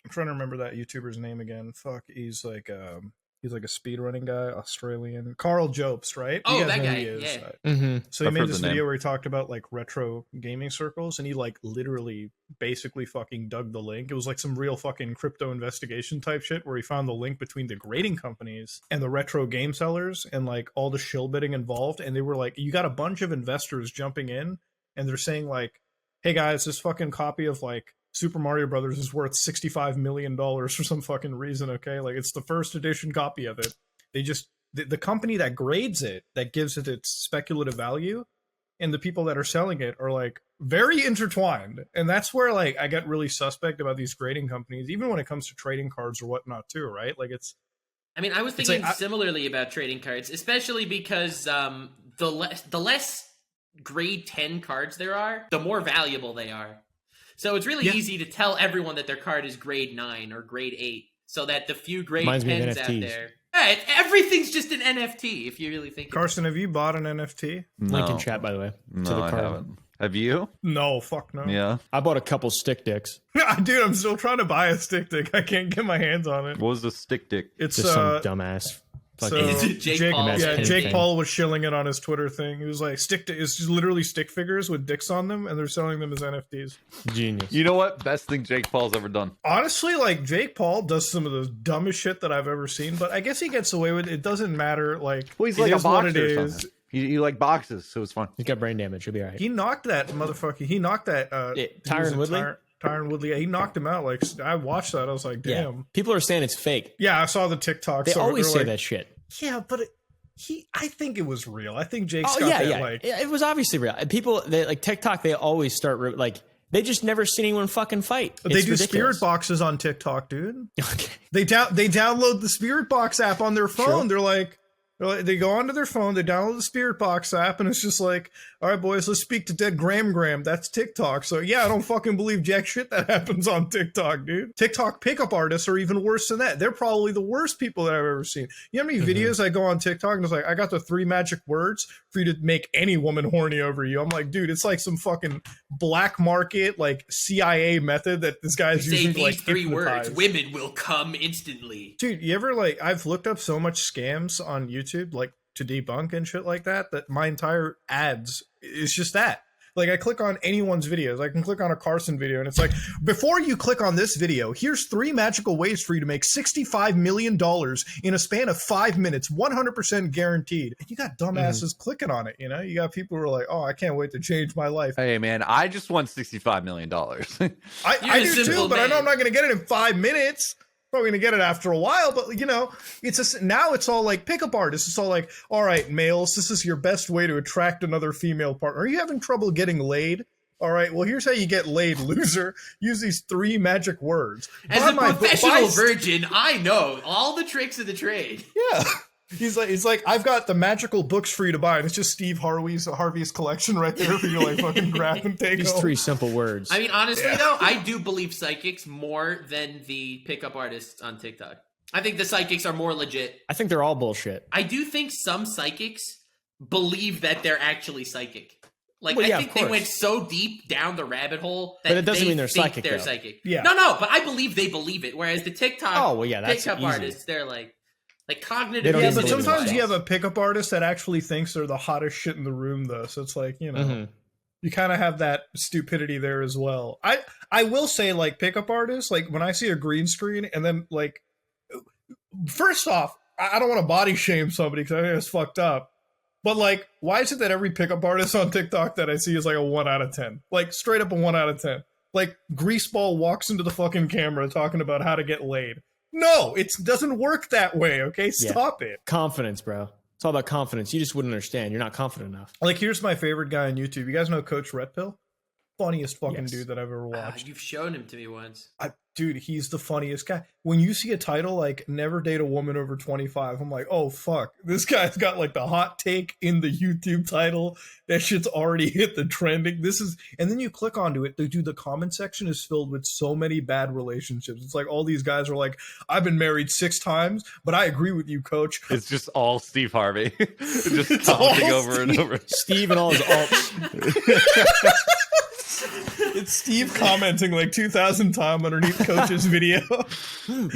trying to remember that YouTuber's name again. Fuck, he's like a speedrunning guy, Australian. Carl Jobst, right? Oh, You guys that know who guy, he is. yeah. Mm-hmm. So he I've made heard this the video name. where he talked about like retro gaming circles, and he like literally basically fucking dug the link. It was like some real fucking crypto investigation type shit where he found the link between the grading companies and the retro game sellers and like all the shill bidding involved. And they were like, you got a bunch of investors jumping in, and they're saying like, hey guys, this fucking copy of like Super Mario Brothers is worth $65 million for some fucking reason, okay? Like it's the first edition copy of it. They just the company that grades it, that gives it its speculative value, and the people that are selling it are like very intertwined. And that's where like I get really suspect about these grading companies, even when it comes to trading cards or whatnot too, right? Like I mean, I was thinking similarly about trading cards, especially because the less grade 10 cards there are, the more valuable they are. So it's really easy to tell everyone that their card is grade 9 or grade 8, so that the few grade 10s out there... Yeah, everything's just an NFT, if you really think Carson, have you bought an NFT? No. Link in chat, by the way. No, to the I card. haven't. Have you? No, fuck no. Yeah. I bought a couple stick dicks. Dude, I'm still trying to buy a stick dick. I can't get my hands on it. What was the stick dick? It's Just some dumbass. So Is it Jake Paul? Yeah, Jake thing. Paul was shilling it on his Twitter thing. He was like, it's just literally stick figures with dicks on them, and they're selling them as NFTs. Genius. You know what? Best thing Jake Paul's ever done. Honestly, like Jake Paul does some of the dumbest shit that I've ever seen, but I guess he gets away with it. It doesn't matter. Like, Well, he's it like a is what it boxer or is. something. He like boxes, so it's fun. He's got brain damage. He'll be all right. He knocked that motherfucker. He knocked that. Tyron Woodley? Tyron Woodley. Yeah, he knocked him out. Like, I watched that. I was like, damn. Yeah. People are saying it's fake. Yeah, I saw the TikTok. They so always they're say like, that shit. Yeah, but I think it was real. I think Jake's Oh got yeah, that, yeah. like... It was obviously real. And people, they like TikTok. They always start like they just never seen anyone fucking fight. They It's do ridiculous. spirit boxes on TikTok, dude. Okay. They download the Spirit Box app on their phone. They're like, they go onto their phone, they download the Spirit Box app, and it's just like, all right, boys, let's speak to Dead Graham. That's TikTok. So yeah, I don't fucking believe jack shit that happens on TikTok, dude. TikTok pickup artists are even worse than that. They're probably the worst people that I've ever seen. You know how many videos I go on TikTok and it's like, I got the 3 magic words for you to make any woman horny over you. I'm like, dude, it's like some fucking black market, like CIA method that this guy's Say using these to like 3 words, hypnotize. women will come instantly. Dude, you ever like, I've looked up so much scams on YouTube, like to debunk and shit like that my entire ads is just that. Like, I click on anyone's videos. I can click on a Carson video, and it's like, before you click on this video, here's 3 magical ways for you to make $65 million in a span of 5 minutes, 100% guaranteed. And you got dumbasses clicking on it, you know? You got people who are like, oh, I can't wait to change my life. Hey, man, I just won $65 million. I do too, but I know I'm not going to get it in 5 minutes. Probably gonna get it after a while, but you know, now it's all like pickup artists. It's all like, all right, males, this is your best way to attract another female partner. Are you having trouble getting laid? All right, well, here's how you get laid, loser. Use these 3 magic words. As a professional virgin, I know all the tricks of the trade. Yeah. He's like, I've got the magical books for you to buy, and it's just Steve Harvey's collection right there for you to like fucking grab and take These home. 3 simple words. I mean, honestly, though, I do believe psychics more than the pickup artists on TikTok. I think the psychics are more legit. I think they're all bullshit. I do think some psychics believe that they're actually psychic. Like, Well, yeah, I think of they course. went so deep down the rabbit hole that But it doesn't they mean they're think psychic, they're though. psychic. Yeah. No, but I believe they believe it. Whereas the TikTok Oh, well, yeah, that's pickup easy. artists, they're like cognitive. They don't Yeah, even but believe in sometimes you have themselves. a pickup artist that actually thinks they're the hottest shit in the room, though. So it's like, you know, you kind of have that stupidity there as well. I will say, like, pickup artists, like, when I see a green screen and then, like, first off, I don't want to body shame somebody because I think it's fucked up. But, like, why is it that every pickup artist on TikTok that I see is like a 1 out of 10? Like, straight up a 1 out of 10. Like, Greaseball walks into the fucking camera talking about how to get laid. No, it doesn't work that way, okay? Stop it. Confidence, bro. It's all about confidence. You just wouldn't understand. You're not confident enough. Like, here's my favorite guy on YouTube. You guys know Coach Red Pill? Funniest fucking Yes. dude that I've ever watched. You've shown him to me once. Dude, he's the funniest guy. When you see a title like never date a woman over 25, I'm like, oh fuck, this guy's got like the hot take in the YouTube title. That shit's already hit the trending. And then you click onto it, dude, the comment section is filled with so many bad relationships. It's like all these guys are like, I've been married 6 times, but I agree with you, coach. It's just all Steve Harvey. Just It's commenting all over and over. Steve and all his alts. It's Steve commenting like 2,000 times underneath Coach's video.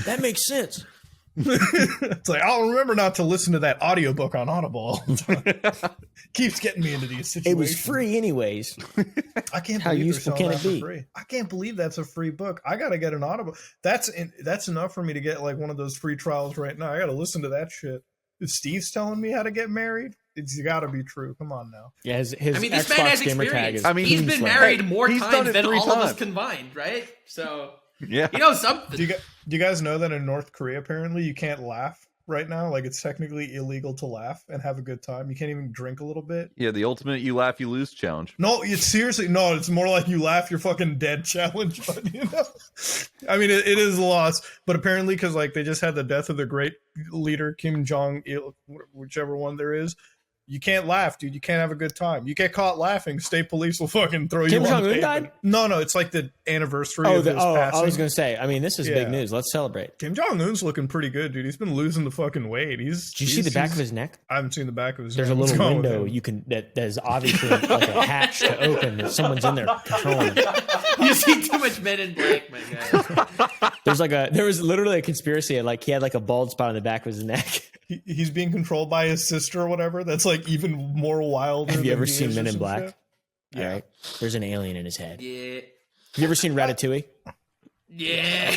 That makes sense. It's like, I'll remember not to listen to that audiobook on Audible all the time. Keeps getting me into these situations. It was free anyways. I can't How believe useful they're selling can it that be? for free. I can't believe that's a free book. I gotta get an Audible. That's enough for me to get like one of those free trials right now. I gotta listen to that shit. If Steve's telling me how to get married, it's gotta be true. Come on now. Yeah, his I mean, this man has Xbox gamer tag experience. is. I mean, He's been married more He's done times it than 3 all of us times. combined, right? So Yeah. you know something. Do you guys know that in North Korea apparently you can't laugh right now. Like it's technically illegal to laugh and have a good time. You can't even drink a little bit. Yeah, the ultimate you laugh, you lose challenge. No, it's seriously no. It's more like you laugh, you're fucking dead challenge. But I mean, it is a loss. But apparently, because like they just had the death of the great leader Kim Jong Il, whichever one there is. You can't laugh, dude. You can't have a good time. You get caught laughing, state police will fucking throw Kim you on the Jong-un pavement. died? No, it's like the anniversary of his passing. I was going to say, I mean, this is Yeah. big news. Let's celebrate. Kim Jong-un's looking pretty good, dude. He's been losing the fucking weight. Did you see the back of his neck? I haven't seen the back of his There's neck. a What's little going with window him? you can that is obviously like a hatch to open that someone's in there controlling it. You see too much Men in Black, my guy. There was literally a conspiracy, like he had like a bald spot on the back of his neck. He's being controlled by his sister or whatever. That's like even more wild. Have you ever seen Men in Black? Yeah. All right. There's an alien in his head. Yeah. Have you ever seen Ratatouille? Yeah.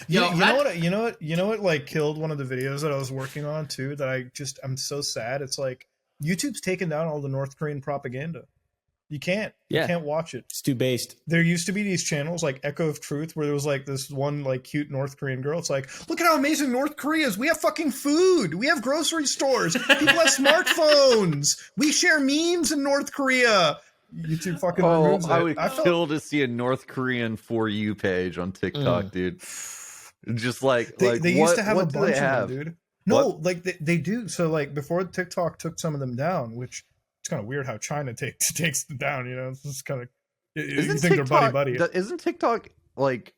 You know what like killed one of the videos that I was working on too, that I'm so sad. It's like YouTube's taken down all the North Korean propaganda. You can't watch it. It's too based. There used to be these channels like Echo of Truth where there was like this one like cute North Korean girl. It's like, look at how amazing North Korea is. We have fucking food. We have grocery stores. People have smartphones. We share memes in North Korea. YouTube fucking removes it. I would kill to see a North Korean For You page on TikTok, dude. Just like they used to have a what do bunch they of have? them, dude. No, like they do. So like before TikTok took some of them down, which it's kind of weird how China takes them down. You know, it's just kind of you think they're buddy. Isn't TikTok like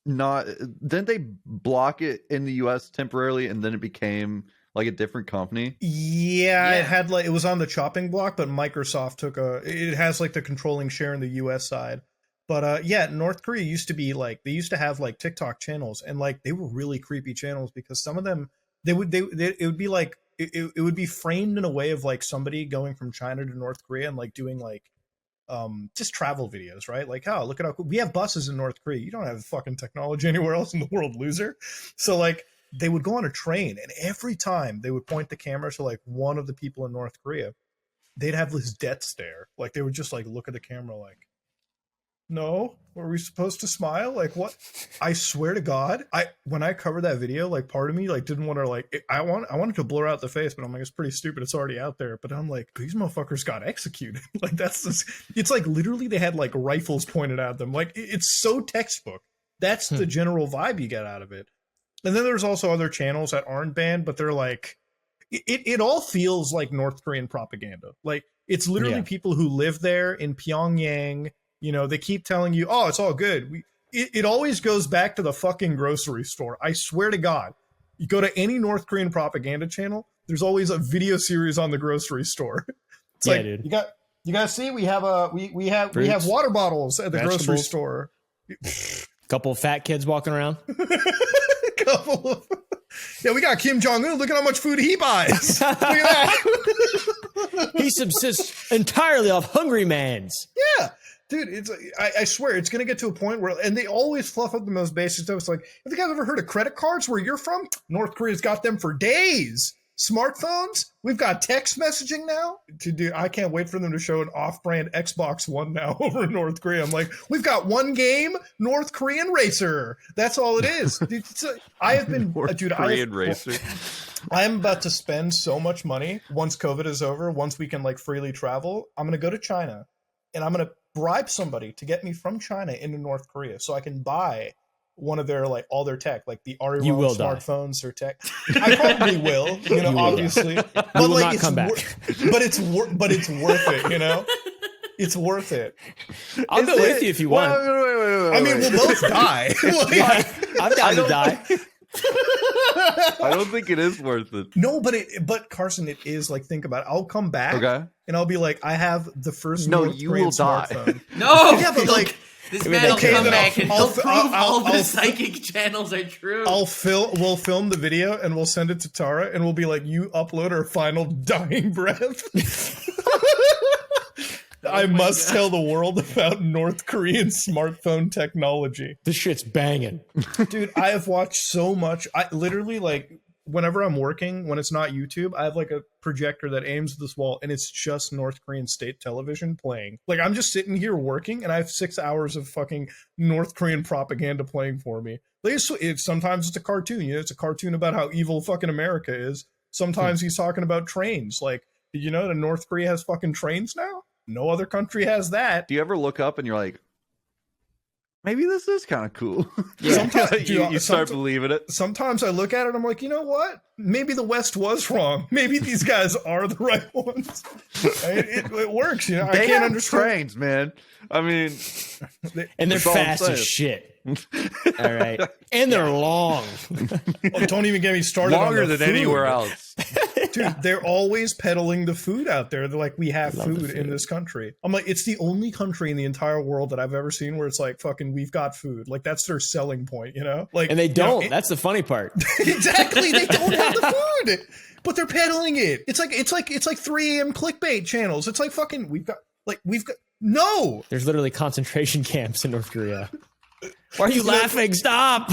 not? Didn't they block it in the U.S. temporarily, and then it became like a different company? Yeah, it had like it was on the chopping block, but Microsoft it has like the controlling share in the U.S. side. But yeah, North Korea used to be like they used to have like TikTok channels, and like they were really creepy channels because some of them it would be like it would be framed in a way of like somebody going from China to North Korea and like doing like just travel videos, right? Like, oh, look at how cool. We have buses in North Korea. You don't have fucking technology anywhere else in the world, loser. So like they would go on a train, and every time they would point the camera to like one of the people in North Korea, they'd have this death stare. Like they would just like look at the camera like, no, were we supposed to smile? Like what? I swear to God, when I covered that video, like part of me like didn't want to like I wanted to blur out the face, but I'm like it's pretty stupid. It's already out there. But I'm like these motherfuckers got executed. Like that's just, it's like literally they had like rifles pointed at them. Like it's so textbook. That's the general vibe you get out of it. And then there's also other channels that aren't banned, but they're like it all feels like North Korean propaganda. Like it's literally people who live there in Pyongyang. You know, they keep telling you, oh, it's all good. It always goes back to the fucking grocery store. I swear to God, you go to any North Korean propaganda channel, there's always a video series on the grocery store. It's like, dude. You guys see, we have water bottles at the grocery store. Couple of fat kids walking around. Yeah, we got Kim Jong-un. Look at how much food he buys. Look at that. He subsists entirely off hungry man's. Yeah. Dude, I swear, it's going to get to a point where, and they always fluff up the most basic stuff. It's like, have you guys ever heard of credit cards where you're from? North Korea's got them for days. Smartphones? We've got text messaging now. I can't wait for them to show an off-brand Xbox One now over in North Korea. I'm like, we've got one game, North Korean Racer. That's all it is. Dude, I have been, Korean Racer. I'm about to spend so much money once COVID is over, once we can like freely travel. I'm going to go to China, and I'm going to bribe somebody to get me from China into North Korea so I can buy one of their like all their tech, like the Ariwell smartphones or tech. I probably will, you know, obviously. But you will like not come back. But it's worth it, you know? It's worth it. I'll go with you if you want. Wait, I mean, we'll both die. I'm down to die. I don't think it is worth it. No, but Carson, it is. Like, think about it. I'll come back, okay, and I'll be like, I have the first. No, North you Korean will die. smartphone. No, Yeah, but like, this man will okay, come then back and he'll prove all the I'll- psychic channels are true. we'll film the video and we'll send it to Tara, and we'll be like, you upload her final dying breath. I must tell the world about North Korean smartphone technology. This shit's banging. Dude, I have watched so much. I literally, like, whenever I'm working, when it's not YouTube, I have like a projector that aims at this wall, and it's just North Korean state television playing. Like, I'm just sitting here working, and I have 6 hours of fucking North Korean propaganda playing for me. Sometimes it's a cartoon. You know, it's a cartoon about how evil fucking America is. Sometimes he's talking about trains. Like, did you know that North Korea has fucking trains now? No other country has that. Do you ever look up and you're like, maybe this is kind of cool? Yeah. Sometimes, you start believing it. Sometimes I look at it, I'm like, you know what? Maybe the West was wrong. Maybe these guys are the right ones. It works, you know. I They can't have understand. trains, man. I mean, And they're That's all I'm fast as saying. shit. All right. And they're long. Oh, don't even get me started. longer on the than food. anywhere else. Dude, they're always peddling the food out there. They're like, we have Love the food in food. this country. I'm like, it's the only country in the entire world that I've ever seen where it's like, fucking, we've got food. Like, that's their selling point, you know? Like, And they you know, don't. That's the funny part. exactly. They don't have the food, but they're peddling it. It's like 3 a.m. clickbait channels. It's like fucking, we've got no. There's literally concentration camps in North Korea. Why are you laughing? Stop.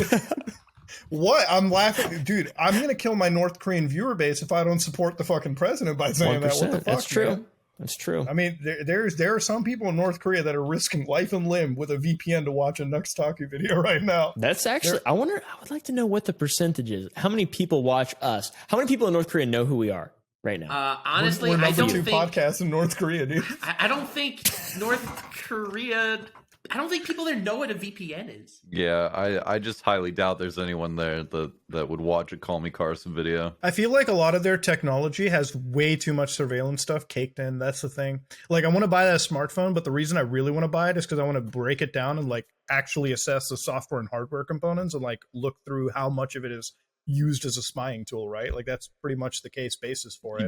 What? I'm laughing. Dude, I'm going to kill my North Korean viewer base if I don't support the fucking president by saying that. What the fuck, That's true. man? That's true. I mean, there are some people in North Korea that are risking life and limb with a VPN to watch a Nuxtalkie video right now. That's actually, I would like to know what the percentage is. How many people watch us? How many people in North Korea know who we are right now? Honestly, We're I number don't 2 think podcast in North Korea, dude. I don't think North Korea. I don't think people there know what a VPN is. Yeah, I just highly doubt there's anyone there that would watch a Call Me Carson video. I feel like a lot of their technology has way too much surveillance stuff caked in. That's the thing. Like, I want to buy that smartphone, but the reason I really want to buy it is because I want to break it down and like actually assess the software and hardware components and like look through how much of it is used as a spying tool, right? Like, that's pretty much the case basis for it. You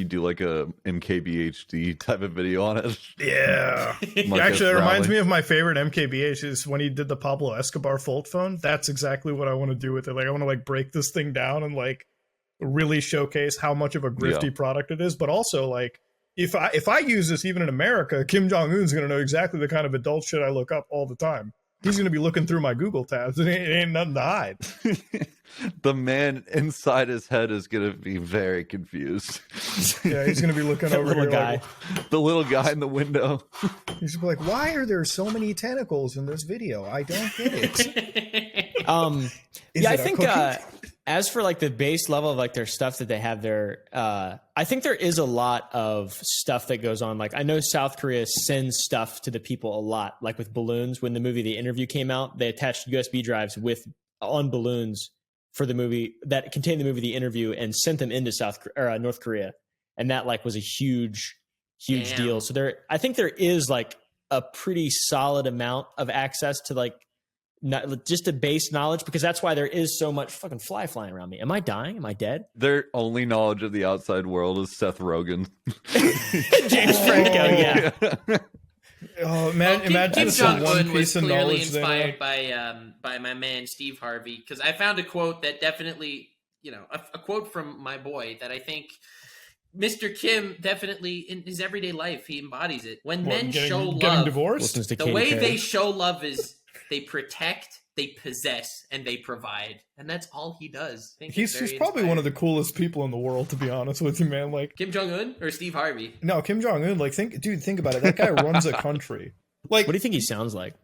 do like a MKBHD type of video on it. Yeah. Like Actually, a it reminds rally. me of my favorite MKBH is when he did the Pablo Escobar fold phone. That's exactly what I want to do with it. Like, I want to like break this thing down and like really showcase how much of a grifty product it is. But also, like, if I use this even in America, Kim Jong-un's going to know exactly the kind of adult shit I look up all the time. He's going to be looking through my Google tabs. It ain't nothing to hide. The man inside his head is going to be very confused. Yeah, he's going to be looking That over little here guy. like, The little guy in the window. he's gonna be like, why are there so many tentacles in this video? I don't get it. Is Yeah, I it a think cookie? as for like the base level of like their stuff that they have there, I think there is a lot of stuff that goes on. Like, I know South Korea sends stuff to the people a lot, like with balloons. When the movie The Interview came out, they attached USB drives on balloons for the movie that contained the movie The Interview and sent them into North Korea, and that like was a huge Damn. deal. So I think there is like a pretty solid amount of access to like not just a base knowledge, because that's why there is so much fucking flying around me. Am I dying? Am I dead? Their only knowledge of the outside world is Seth Rogen. James Franco, yeah. Oh, Well, imagine Kim it's a one Jong-un was piece of clearly knowledge inspired there. by my man Steve Harvey, because I found a quote that definitely, a quote from my boy that I think Mr. Kim definitely in his everyday life he embodies it. When men show getting love, divorced. Listens to the Katy way Perry. they show love is they protect, they possess, and they provide, and that's all he does. I think He's probably one of the coolest people in the world, to be honest with you, man. Like, Kim Jong Un or Steve Harvey. no, Kim Jong Un. Like, think about it. That guy runs a country. Like, What do you think he sounds like? I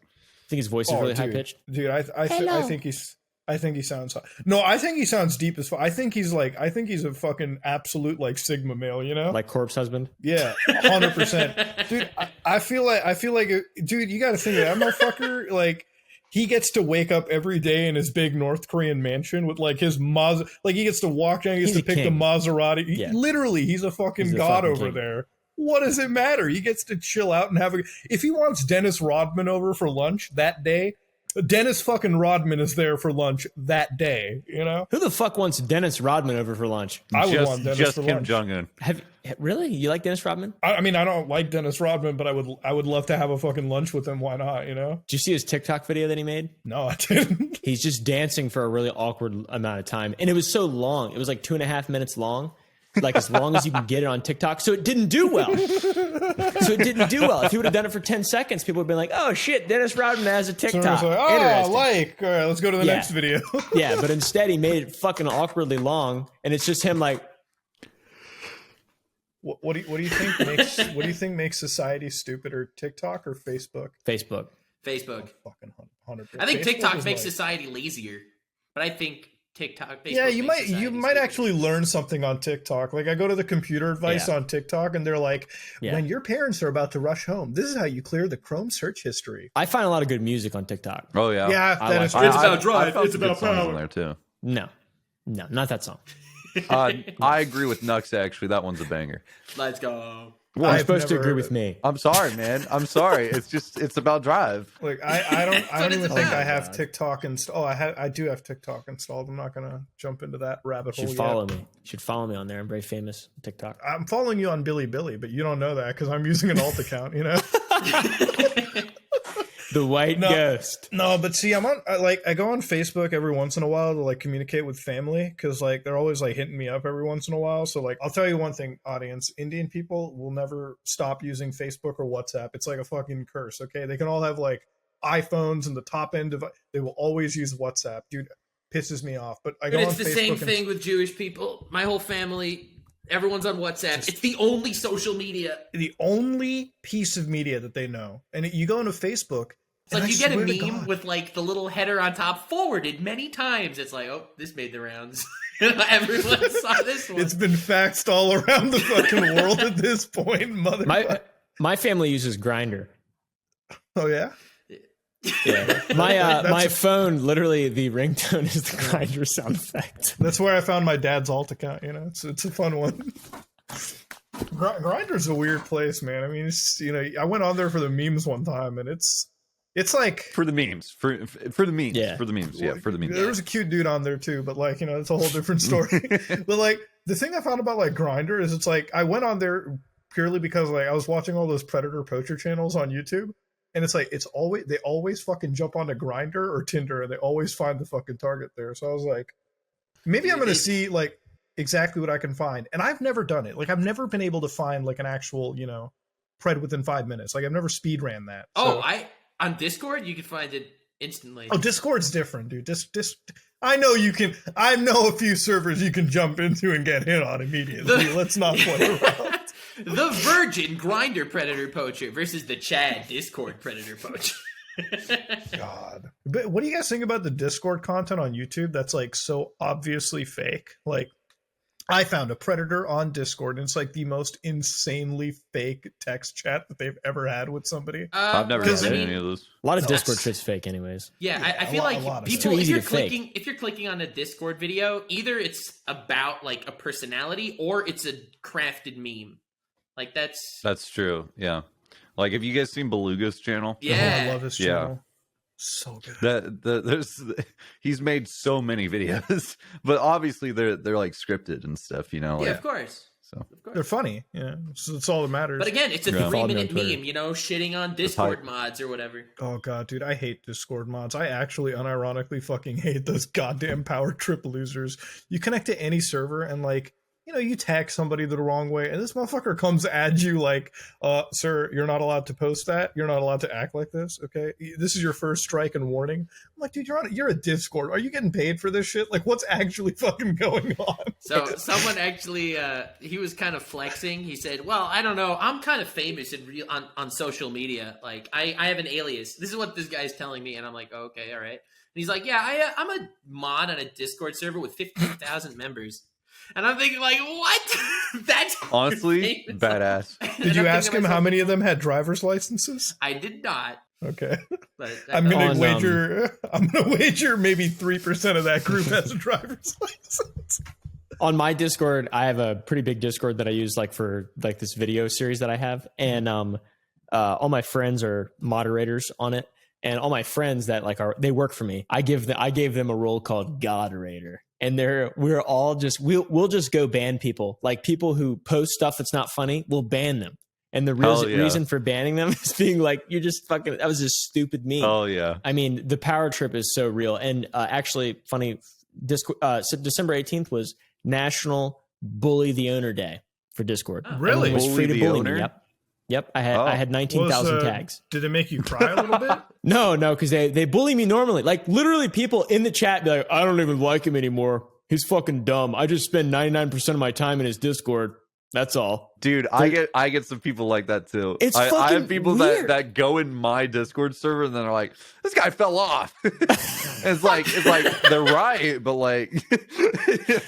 think his voice is really high pitched. Dude, I think he sounds. No, I think he sounds deep as fuck. I think he's a fucking absolute like Sigma male. You know, Like Corpse Husband. yeah, 100%. Dude, I feel like, dude, you got to think of that motherfucker. Like, he gets to wake up every day in his big North Korean mansion with like his like he gets to walk down, he gets He's to a pick the king. Maserati. Yeah. Literally, he's a fucking He's a god fucking over king. there. What does it matter? He gets to chill out and have if he wants Dennis Rodman over for lunch that day, Dennis fucking Rodman is there for lunch that day, you know? Who the fuck wants Dennis Rodman over for lunch? I would want Dennis just for Kim lunch. Jong-un. Really? You like Dennis Rodman? I mean, I don't like Dennis Rodman, but I would love to have a fucking lunch with him. Why not, you know? Did you see his TikTok video that he made? No, I didn't. He's just dancing for a really awkward amount of time. And it was so long. It was like 2.5 minutes long. Like as long as you can get it on TikTok. So it didn't do well. If he would have done it for 10 seconds, people would have been like, oh shit, Dennis Rodman has a So TikTok. it's like, oh, Interesting. like, all right, let's go to the Yeah. next video. Yeah, but instead he made it fucking awkwardly long. And it's just him like, What do you think makes society stupider, TikTok or Facebook? Facebook. Facebook. Fucking 100%. I think Facebook TikTok is makes like- society lazier, but I think Facebook Yeah, you makes might society might stupid. actually learn something on TikTok. Like I go to the computer advice on TikTok, and they're like, Yeah. when your parents are about to rush home, this is how you clear the Chrome search history. I find a lot of good music on TikTok. Oh yeah. Yeah, I that like is it. true. It's about drive, I found it's some good about songs power. on there too. No, not that song. I agree with Nux. Actually, that one's a banger. Let's go. Well, you're I've supposed to never agree heard with it. me. I'm sorry, man. I'm sorry. It's about drive. Like I don't what even it's think about. I have TikTok installed. Oh, I do have TikTok installed. I'm not gonna jump into that rabbit You hole should yet. follow me. You should follow me on there. I'm very famous on TikTok. I'm following you on Billy, but you don't know that because I'm using an alt account. You know. The White No. Ghost. No, but see, I go on Facebook every once in a while to like communicate with family because like they're always like hitting me up every once in a while. So like I'll tell you one thing, audience: Indian people will never stop using Facebook or WhatsApp. It's like a fucking curse. Okay, they can all have like iPhones and the top end of they will always use WhatsApp. Dude, pisses me off. But I go But on it's the Facebook same and- thing with Jewish people. My whole family, everyone's on WhatsApp. It's the only social media. The only piece of media that they know, and you go into Facebook. It's like and you I get a swear to meme God, with like the little header on top forwarded many times. It's like, oh, this made the rounds. Everyone saw this one. it's been faxed all around the fucking world at this point, mother. My family uses Grinder. Oh yeah. Yeah. My phone, literally, the ringtone is the Grinder sound effect. That's where I found my dad's alt account. You know, it's a fun one. Grinder's a weird place, man. I mean, it's, I went on there for the memes one time, and it's like For the memes. For the memes. Yeah. For the memes. Yeah, for the memes. there was a cute dude on there too, but like it's a whole different story. But like the thing I found about like Grinder is it's like I went on there purely because like I was watching all those predator poacher channels on YouTube, and it's like they always fucking jump onto Grinder or Tinder, and they always find the fucking target there. So I was like, maybe I'm gonna see like exactly what I can find. And I've never done it. Like I've never been able to find like an actual, pred within 5 minutes. Like I've never speed ran that. Oh, on Discord you can find it instantly. Oh, Discord's different, dude. I know you can. I know a few servers you can jump into and get hit on immediately. Let's not play around. The Virgin Grinder Predator Poacher versus the Chad Discord Predator Poacher. God. But what do you guys think about the Discord content on YouTube that's like so obviously fake? Like I found a predator on Discord, and it's like the most insanely fake text chat that they've ever had with somebody. I've never Because, seen I any of those. A lot of No, Discord that's- shit's fake, anyways. Yeah, I a feel lot like of It's people, too if easy you're to fake. clicking on a Discord video, either it's about like a personality or it's a crafted meme. Like That's true. Yeah. Like, have you guys seen Beluga's channel? yeah. Oh, I love his Yeah. channel. So good. He's made so many videos, but obviously they're like scripted and stuff, Yeah, like, of course. so. Of course. They're funny. Yeah, so that's all that matters. But again, it's a Yeah. 3-minute Follow me on meme, Twitter. shitting on Discord mods or whatever. Oh god, dude, I hate Discord mods. I actually unironically fucking hate those goddamn power trip losers. You connect to any server and like, you tag somebody the wrong way, and this motherfucker comes at you like, sir, you're not allowed to post that. You're not allowed to act like this, okay? This is your first strike and warning. I'm like, dude, you're a Discord. Are you getting paid for this shit? Like, what's actually fucking going on? So someone actually, he was kind of flexing. He said, well, I don't know. I'm kind of famous on social media. Like, I have an alias. This is what this guy's telling me. And I'm like, oh, okay, all right. And he's like, yeah, I'm a mod on a Discord server with 15,000 members. And I'm thinking, like, what? That's Honestly, famous. badass. And Did you I'm ask thinking him to how myself, many of them had driver's licenses? I did not. Okay. But I'm gonna On, wager maybe 3% of that group has a driver's license. On my Discord, I have a pretty big Discord that I use like for like this video series that I have, and all my friends are moderators on it, and all my friends that like they work for me. I gave them a role called Goderator, and we'll just go ban people, like people who post stuff that's not funny. We'll ban them, and the Hell yeah. reason for banning them is being like, you're just fucking. That was a stupid meme. Oh yeah. I mean, the power trip is so real. And actually, funny, December 18th was National Bully the Owner Day for Discord. Oh. Really? Everyone was Bully free to the bully owner? me. Yep. I had 19,000 Was, tags. Did it make you cry a little bit? No, because they bully me normally. Like literally, people in the chat be like, I don't even like him anymore. He's fucking dumb. I just spend 99% of my time in his Discord. That's all. Dude, I get some people like that too. It's I fucking have people weird. that go in my Discord server and then are like, "This guy fell off." it's like they're right, but like,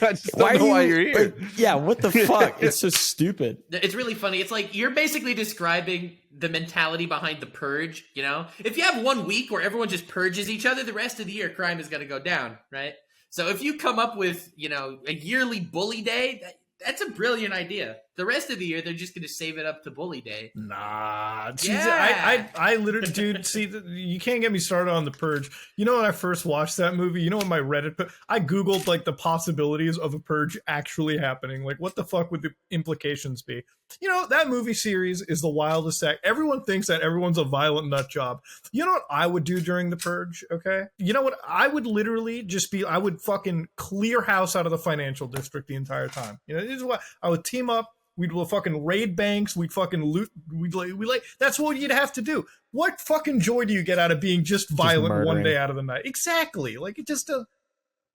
I just don't know why you're here. Like, yeah, what the fuck? It's so stupid. It's really funny. It's like you're basically describing the mentality behind the purge. You know, if you have 1 week where everyone just purges each other, the rest of the year crime is going to go down, right? So if you come up with, you know, a yearly bully day, that's a brilliant idea. The rest of the year, they're just going to save it up to bully day. Nah, Yeah. I literally, dude. See, you can't get me started on the Purge. You know, when I first watched that movie, you know, when my Reddit, I googled like the possibilities of a Purge actually happening. Like, what the fuck would the implications be? You know, that movie series is the wildest act. Everyone thinks that everyone's a violent nut job. You know what I would do during the Purge? Okay, you know what I would literally just be? I would fucking clear house out of the financial district the entire time. You know, this is what I would team up. We'd fucking raid banks. We'd fucking loot. We like. That's what you'd have to do. What fucking joy do you get out of being just violent one day out of the night? Exactly. Like it just.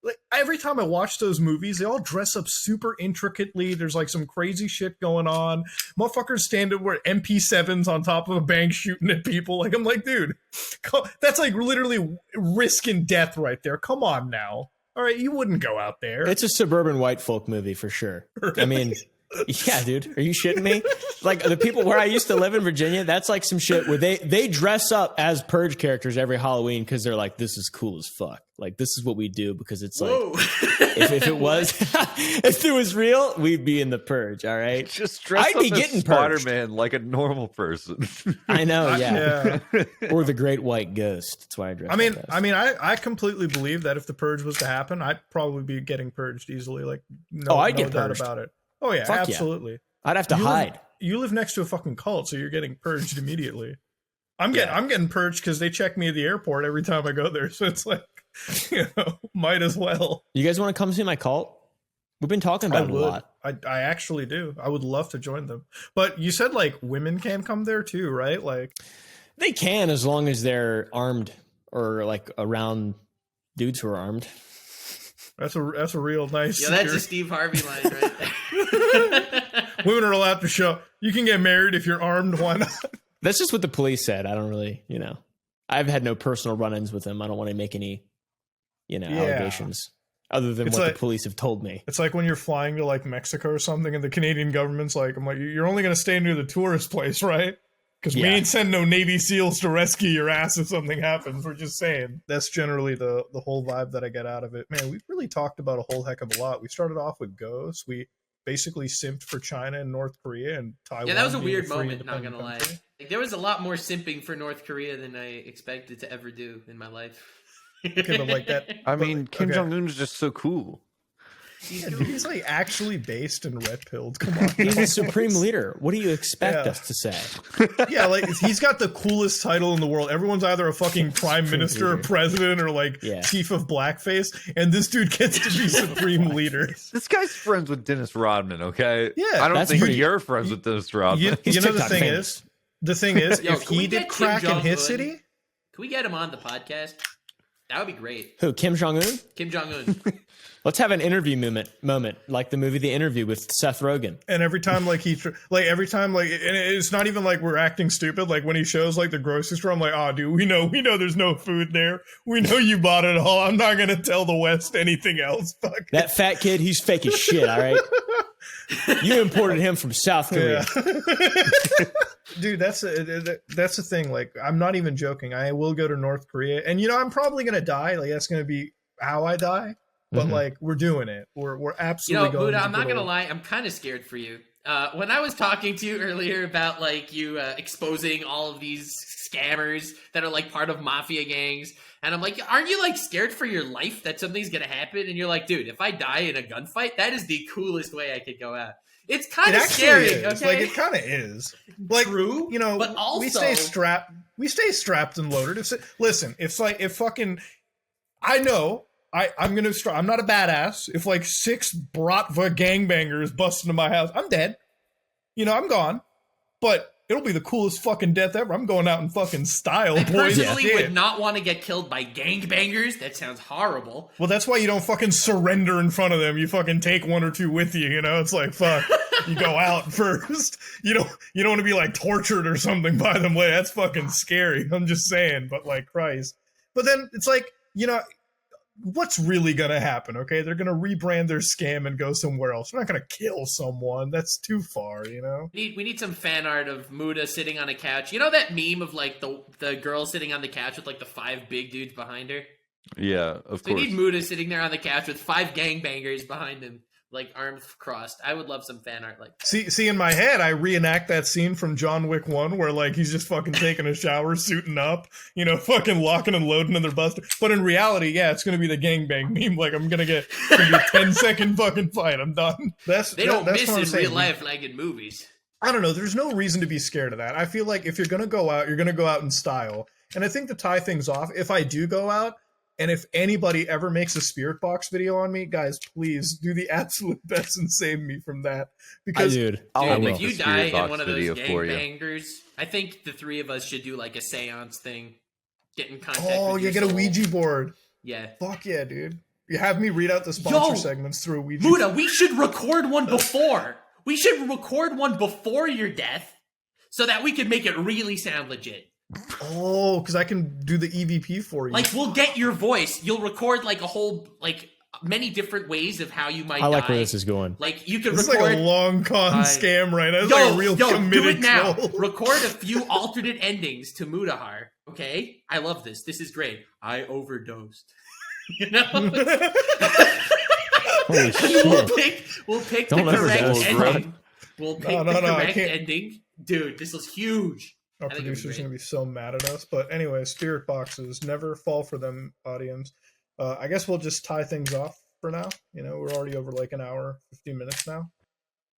Like every time I watch those movies, they all dress up super intricately. There's like some crazy shit going on. Motherfuckers stand up with MP7s on top of a bank shooting at people. Like I'm like, dude, that's like literally risking death right there. Come on now. All right, you wouldn't go out there. It's a suburban white folk movie for sure. Really? I mean, yeah, dude, are you shitting me? Like the people where I used to live in Virginia, that's like some shit where they dress up as Purge characters every Halloween because they're like, this is cool as fuck. Like this is what we do because it's like, if it was, if it was real, we'd be in the Purge. All right, Just dress I'd up be as getting Spider-Man like a normal person. I know, yeah. Yeah. Or the Great White Ghost. That's why I dress. I completely believe that if the Purge was to happen, I'd probably be getting purged easily. Like, no, I'd no get doubt purged. about it. Oh yeah, Fuck yeah. absolutely. I'd have to hide. You live next to a fucking cult, so you're getting purged immediately. I'm getting purged because they check me at the airport every time I go there. So it's like, you know, might as well. You guys want to come see my cult? We've been talking about it a lot. I actually do. I would love to join them. But you said like women can come there too, right? Like They can as long as they're armed or like around dudes who are armed. that's a real nice. Yeah, that's a Steve Harvey line right there. Women are allowed to show. You can get married if you're armed. Why not? That's just what the police said. I don't really, you know, I've had no personal run-ins with them. I don't want to make any, you know, allegations other than what the police have told me. It's like when you're flying to like Mexico or something and the Canadian government's like, I'm like, you're only going to stay near the tourist place, right? Because we ain't sending no Navy SEALs to rescue your ass if something happens. We're just saying. That's generally the whole vibe that I get out of it. Man, we've really talked about a whole heck of a lot. We started off with ghosts. We basically simped for China and North Korea and Taiwan. Yeah, that was a being weird free moment, not independent gonna lie. country. Like, there was a lot more simping for North Korea than I expected to ever do in my life. Okay, but like that. I but, mean, Kim okay. Jong-un is just so cool. Yeah, dude, he's like actually based and red pilled. Come on. He's a supreme leader. What do you expect Yeah. us to say? Yeah, like he's got the coolest title in the world. Everyone's either a fucking prime minister or president or like chief of blackface, and this dude gets to be supreme leader. This guy's friends with Dennis Rodman, okay? Yeah, I don't that's think pretty- you're friends with Dennis Rodman. You know the TikTok thing famous. is, Yo, if can we he did get crack Kim in his Jong-un? city, Can we get him on the podcast? That would be great. Who, Kim Jong-un? Kim Jong-un. Let's have an interview moment, like the movie The Interview with Seth Rogen. and every time like and it's not even like we're acting stupid. Like when he shows like the grocery store, I'm like, oh, dude, we know there's no food there. We know you bought it all. I'm not gonna tell the West anything else. Fuck. That fat kid, he's fake as shit, all right? You imported him from South Korea. Yeah. Dude, that's the thing. Like, I'm not even joking. I will go to North Korea, and you know, I'm probably gonna die. Like, that's gonna be how I die. But like, we're doing it. We're absolutely going. Buddha, I'm not gonna lie. I'm kind of scared for you. When I was talking to you earlier about like you exposing all of these scammers that are like part of mafia gangs, and I'm like, aren't you like scared for your life that something's gonna happen? And you're like, dude, if I die in a gunfight, that is the coolest way I could go out. It's kind of scary. Is. Okay, Like it kind of is. Like, true, you know, but also we stay strapped and loaded. If fucking, I know. I'm not a badass. If like 6 Bratva gangbangers bust into my house, I'm dead. You know, I'm gone. But it'll be the coolest fucking death ever. I'm going out in fucking style, I boys. personally would not want to get killed by gangbangers. That sounds horrible. Well, that's why you don't fucking surrender in front of them. You fucking take 1 or 2 with you. You know, it's like fuck. you go out first. You don't want to be like tortured or something by them. Like, that's fucking scary. I'm just saying, but like Christ. But then it's like, what's really gonna happen? Okay, they're gonna rebrand their scam and go somewhere else. They're not gonna kill someone. That's too far, We need some fan art of Muda sitting on a couch. You know that meme of like the girl sitting on the couch with like the 5 big dudes behind her? Yeah, of So we course. need Muda sitting there on the couch with 5 gangbangers behind him, like arms crossed. I would love some fan art like that. See, in my head, I reenact that scene from John Wick 1 where, like, he's just fucking taking a shower, suiting up, fucking locking and loading in their buster. But in reality, yeah, it's going to be the gangbang meme. Like, I'm going to get a 10-second fucking fight. I'm done. That's Don't that's miss what I'm in saying. real life like in movies. I don't know. There's no reason to be scared of that. I feel like if you're going to go out, you're going to go out in style. And I think to tie things off, if I do go out, and if anybody ever makes a spirit box video on me, guys, please do the absolute best and save me from that. Because I'll make if you a die spirit in box one of those video for you. gangbangers, I think the 3 of us should do like a seance thing. Get in contact with you your get a soul. Ouija board. Yeah. Fuck yeah, dude. You have me read out the sponsor Yo, segments through a Ouija Muda, we should record one before. We should record one before your death so that we can make it really sound legit. Oh, because I can do the EVP for you. Like, we'll get your voice. You'll record, like, a whole, like, many different ways of how you might die. I like where this is going. Like, you can this record... is like a long con scam right now. It's Yo, like a real committed do it now. troll. Record a few alternate endings to Mudahar, okay? I love this. This is great. I overdosed. Holy shit. We'll pick Don't the correct overdose, ending. We'll pick No, the I correct can't. ending. Dude, this is huge. Our I think it'd be producer's great. going to be so mad at us. But anyway, spirit boxes, never fall for them, audience. I guess we'll just tie things off for now. We're already over like an hour, 15 minutes now.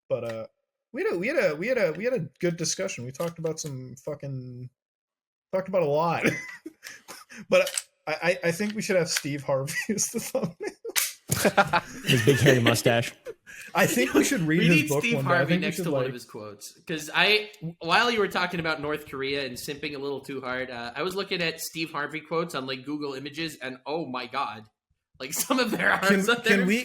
But we had a good discussion. We talked about a lot. But I think we should have Steve Harvey as the thumbnail. His big hairy mustache. I think we should read We his need book Steve one day. I Harvey think we next should, to one like- of his quotes. Because while you were talking about North Korea and simping a little too hard, I was looking at Steve Harvey quotes on like Google Images, and oh my god, like some of their arms.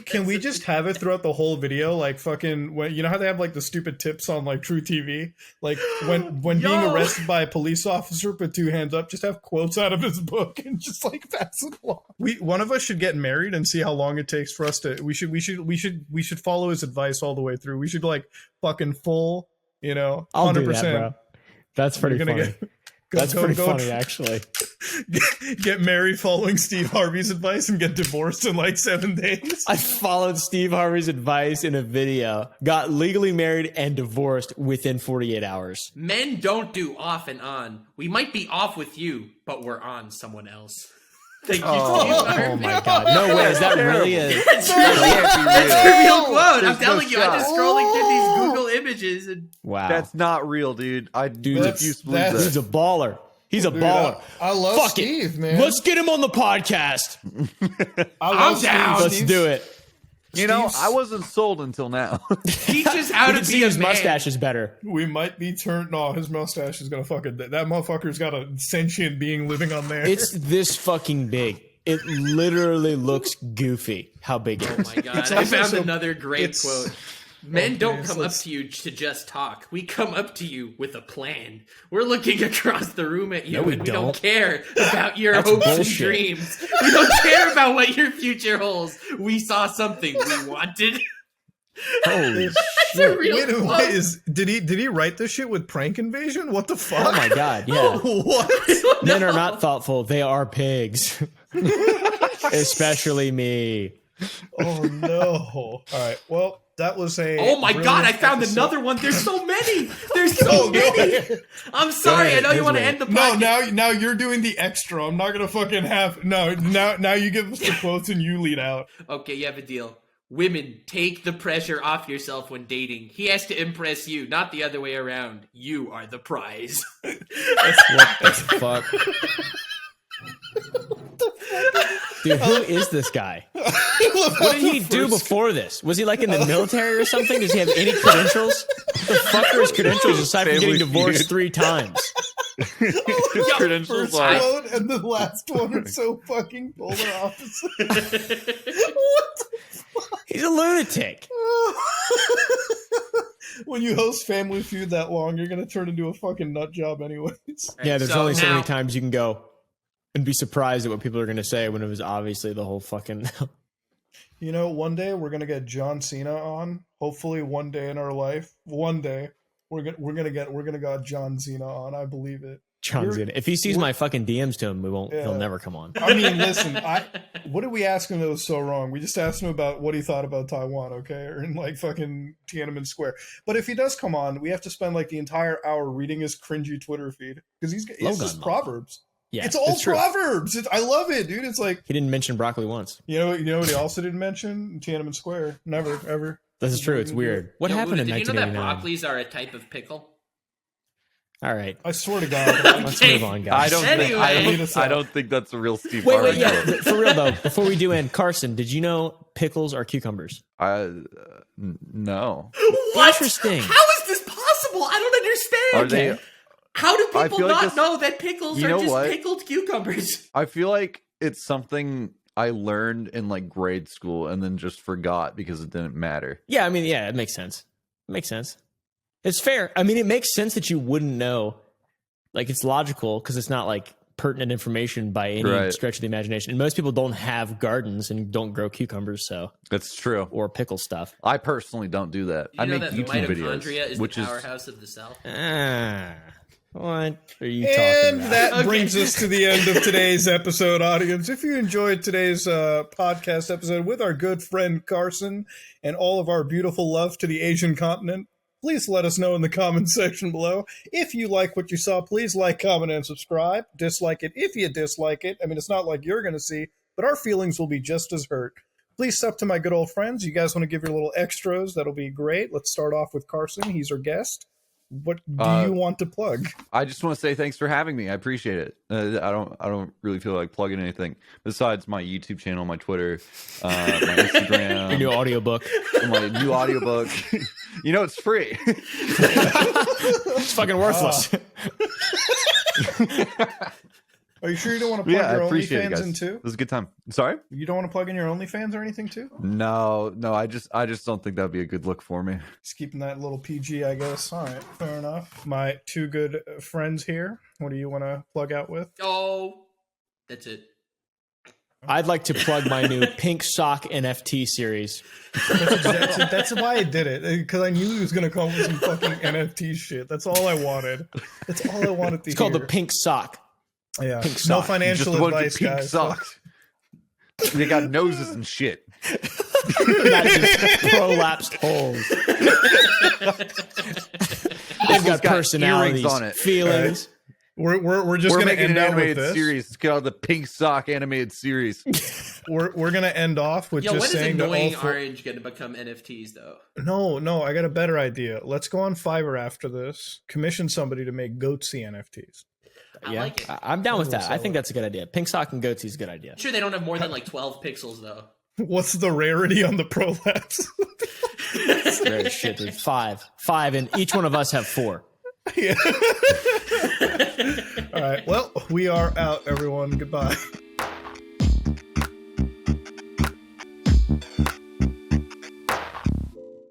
Can we just have it throughout the whole video, like fucking when how they have like the stupid tips on like True TV, like when being Yo! arrested by a police officer, put 2 hands up, just have quotes out of his book and just like pass it along. One of us should get married and see how long it takes for us to. We should follow his advice all the way through. We should like fucking full, I'll 100%. do that, bro. That's pretty funny. That's pretty funny, actually. Get married following Steve Harvey's advice and get divorced in like 7 days. I followed Steve Harvey's advice in a video, got legally married and divorced within 48 hours. Men don't do off and on. We might be off with you, but we're on someone else. Thank you, Steve Harvey. Oh my god. No way. Is that really a... That's That's a real quote. I'm There's no telling you, I'm just shot. scrolling through these Google images and Wow. That's not real, dude. I Dude, refuse to believe that's- He's that. a baller. He's a baller. I love Fuck Steve, it. man. Let's get him on the podcast. I love I'm Steve. down. Let's Steve's- do it. You know, Steve's- I wasn't sold until now. teaches how We to can see be a his man. mustache is better. We might be turned. No, his mustache is gonna fucking. That motherfucker's got a sentient being living on there. It's this fucking big. It literally looks goofy how big it Oh is. my god! It's I also found so- another great it's- quote. Men Oh, don't please, come up let's- to you to just talk. We come up to you with a plan. We're looking across the room at you, No, we and we don't don't. care about your That's hopes bullshit. and dreams. We don't care about what your future holds. We saw something we wanted. Holy That's a shit. real Wait, quote. wait, did he write this shit with Prank Invasion? What the fuck? Oh my god, yeah. What? Men are not thoughtful. They are pigs. Especially me. Oh no! All right, well that was a. Oh my god! I brilliant found episode. another one. There's so many. There's so Oh, go many. ahead. I'm sorry. ahead, I know you here's want to one. end the No, podcast. now you're doing the extra. I'm not gonna fucking have. No, now you give us the quotes and you lead out. Okay, you have a deal. Women, take the pressure off yourself when dating. He has to impress you, not the other way around. You are the prize. What the fuck? Dude, who is this guy? What did he do before this? Was he like in the military or something? Does he have any credentials? What the fuck are his credentials aside from Family getting divorced Feud. 3 times? His credentials First are. quote and the last one are so fucking polar opposite. He's a lunatic. when you host Family Feud that long, you're gonna turn into a fucking nut job anyways. Yeah, there's So only so now- many times you can go and be surprised at what people are going to say when it was obviously the whole fucking. You know, one day we're gonna get John Cena on. Hopefully, one day in our life, one day we're gonna get John Cena on. I believe it. John's gonna, if he sees my fucking DMs to him, he'll Yeah. never come on. I mean, listen, what did we ask him that was so wrong? We just asked him about what he thought about Taiwan, okay? Or in like fucking Tiananmen Square. But if he does come on, we have to spend like the entire hour reading his cringy Twitter feed because it's Logan just mom. Proverbs. Yeah, It's all true. Proverbs. I love it, dude. It's like He didn't mention broccoli once. you know what he also didn't mention? Tiananmen Square. Never, ever. This is true. It's weird. What Yo, happened Buddha, in did you know that 1989? broccolis are a type of pickle? All right, I swear to God. let's Okay. move on, guys. I don't think that's a real Steve Wait, Harvey yeah. quote. For real though, before we do end, Carson, did you know pickles are cucumbers? No. What? Interesting. How is this possible? I don't understand. Are they? How do I people feel like not this- know that pickles You are know just what? pickled cucumbers? I feel like it's something I learned in like grade school and then just forgot because it didn't matter. Yeah, I mean, yeah, it makes sense. It makes sense. It's fair. I mean, it makes sense that you wouldn't know. Like, it's logical because it's not like pertinent information by any Right. stretch of the imagination. And most people don't have gardens and don't grow cucumbers, so That's true. or pickle stuff. I personally don't do that. You I know make that YouTube mitochondria videos, is which the is powerhouse of the cell? What are you talking And about? that Okay. brings us to the end of today's episode, audience. If you enjoyed today's podcast episode with our good friend Carson and all of our beautiful love to the Asian continent, please let us know in the comments section below. If you like what you saw, please like, comment, and subscribe. Dislike it if you dislike it. I mean, it's not like you're going to see, but our feelings will be just as hurt. Please step to my good old friends. You guys want to give your little extras? That'll be great. Let's start off with Carson. He's our guest. What do you want to plug? I just want to say thanks for having me. I appreciate it. I don't really feel like plugging anything besides my YouTube channel, my Twitter, my Instagram, Your new audiobook. my new audiobook. You know, it's free. It's fucking worthless. Are you sure you don't want to plug Yeah, I your appreciate it, OnlyFans guys. in too? It was a good time. Sorry? You don't want to plug in your OnlyFans or anything too? No, I just don't think that'd be a good look for me. Just keeping that little PG, I guess. All right, fair enough. My two good friends here. What do you want to plug out with? Oh, that's it. I'd like to plug my new Pink Sock NFT series. That's why I did it, because I knew he was going to come with some fucking NFT shit. That's all I wanted. That's all I wanted to It's called the hear. Pink Sock. Yeah. Pink No Sock. financial Just a bunch advice, of pink guys. socks. They got noses and shit. Not just prolapsed holes. They've got got personalities, earrings on it. feelings. We're just We're going to making end an out with animated this. series. It's called the Pink Sock Animated Series. We're going to end off with Yo, when just is saying that annoying all four... orange going to become NFTs though? No, I got a better idea. Let's go on Fiverr after this. Commission somebody to make goatsy NFTs. I Yeah, like it. I'm down with We'll that. I sell think it. that's a good idea. Pink Sock and Goatee is a good idea. I'm sure they don't have more than like 12 pixels though. What's the rarity on the prolapse? Very shit, dude. Five, and each one of us have 4. Yeah. All right. Well, we are out, everyone. Goodbye.